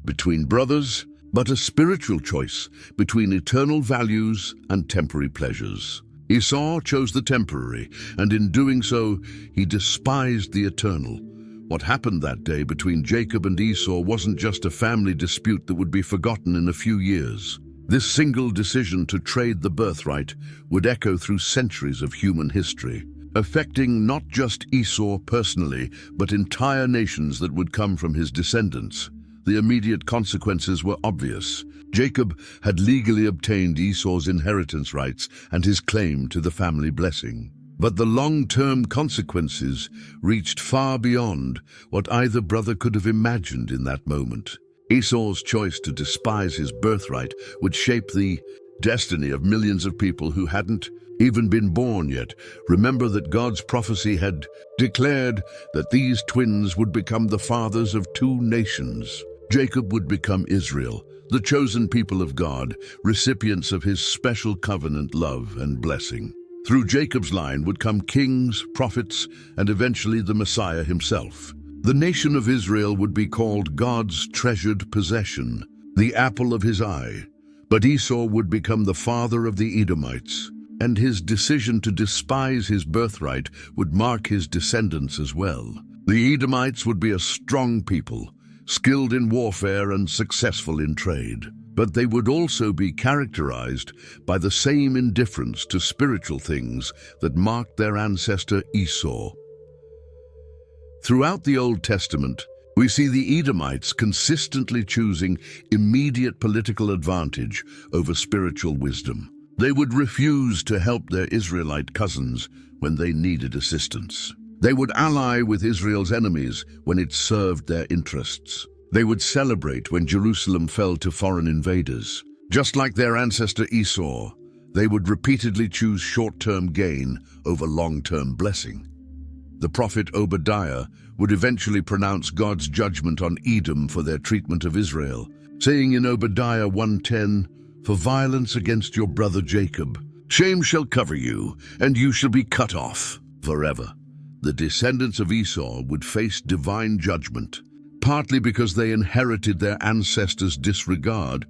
between brothers, but a spiritual choice between eternal values and temporary pleasures. Esau chose the temporary, and in doing so, he despised the eternal. What happened that day between Jacob and Esau wasn't just a family dispute that would be forgotten in a few years. This single decision to trade the birthright would echo through centuries of human history, affecting not just Esau personally, but entire nations that would come from his descendants. The immediate consequences were obvious. Jacob had legally obtained Esau's inheritance rights and his claim to the family blessing. But the long-term consequences reached far beyond what either brother could have imagined in that moment. Esau's choice to despise his birthright would shape the destiny of millions of people who hadn't even been born yet. Remember that God's prophecy had declared that these twins would become the fathers of 2 nations. Jacob would become Israel, the chosen people of God, recipients of his special covenant love and blessing. Through Jacob's line would come kings, prophets, and eventually the Messiah himself. The nation of Israel would be called God's treasured possession, the apple of his eye. But Esau would become the father of the Edomites, and his decision to despise his birthright would mark his descendants as well. The Edomites would be a strong people, skilled in warfare and successful in trade. But they would also be characterized by the same indifference to spiritual things that marked their ancestor Esau. Throughout the Old Testament, we see the Edomites consistently choosing immediate political advantage over spiritual wisdom. They would refuse to help their Israelite cousins when they needed assistance. They would ally with Israel's enemies when it served their interests. They would celebrate when Jerusalem fell to foreign invaders. Just like their ancestor Esau, they would repeatedly choose short-term gain over long-term blessing. The prophet Obadiah would eventually pronounce God's judgment on Edom for their treatment of Israel, saying in Obadiah 1:10, "For violence against your brother Jacob, shame shall cover you, and you shall be cut off forever." The descendants of Esau would face divine judgment, partly because they inherited their ancestors' disregard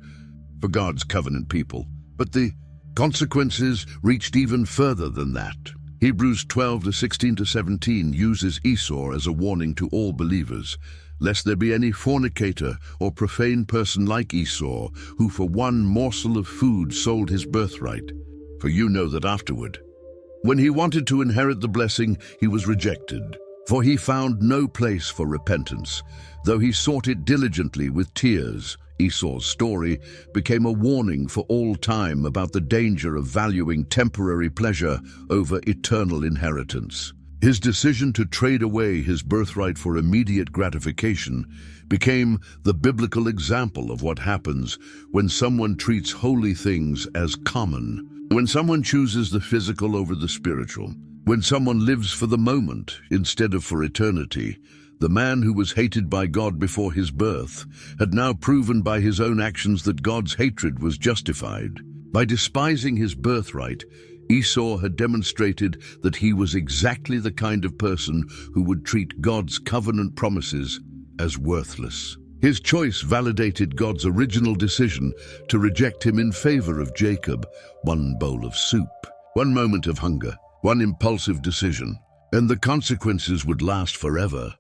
for God's covenant people. But the consequences reached even further than that. Hebrews 12:16-17 uses Esau as a warning to all believers, lest there be any fornicator or profane person like Esau, who for one morsel of food sold his birthright. For you know that afterward, when he wanted to inherit the blessing, he was rejected. For he found no place for repentance, though he sought it diligently with tears. Esau's story became a warning for all time about the danger of valuing temporary pleasure over eternal inheritance. His decision to trade away his birthright for immediate gratification became the biblical example of what happens when someone treats holy things as common, when someone chooses the physical over the spiritual, when someone lives for the moment instead of for eternity. The man who was hated by God before his birth had now proven by his own actions that God's hatred was justified. By despising his birthright, Esau had demonstrated that he was exactly the kind of person who would treat God's covenant promises as worthless. His choice validated God's original decision to reject him in favor of Jacob. One bowl of soup, one moment of hunger, one impulsive decision, and the consequences would last forever.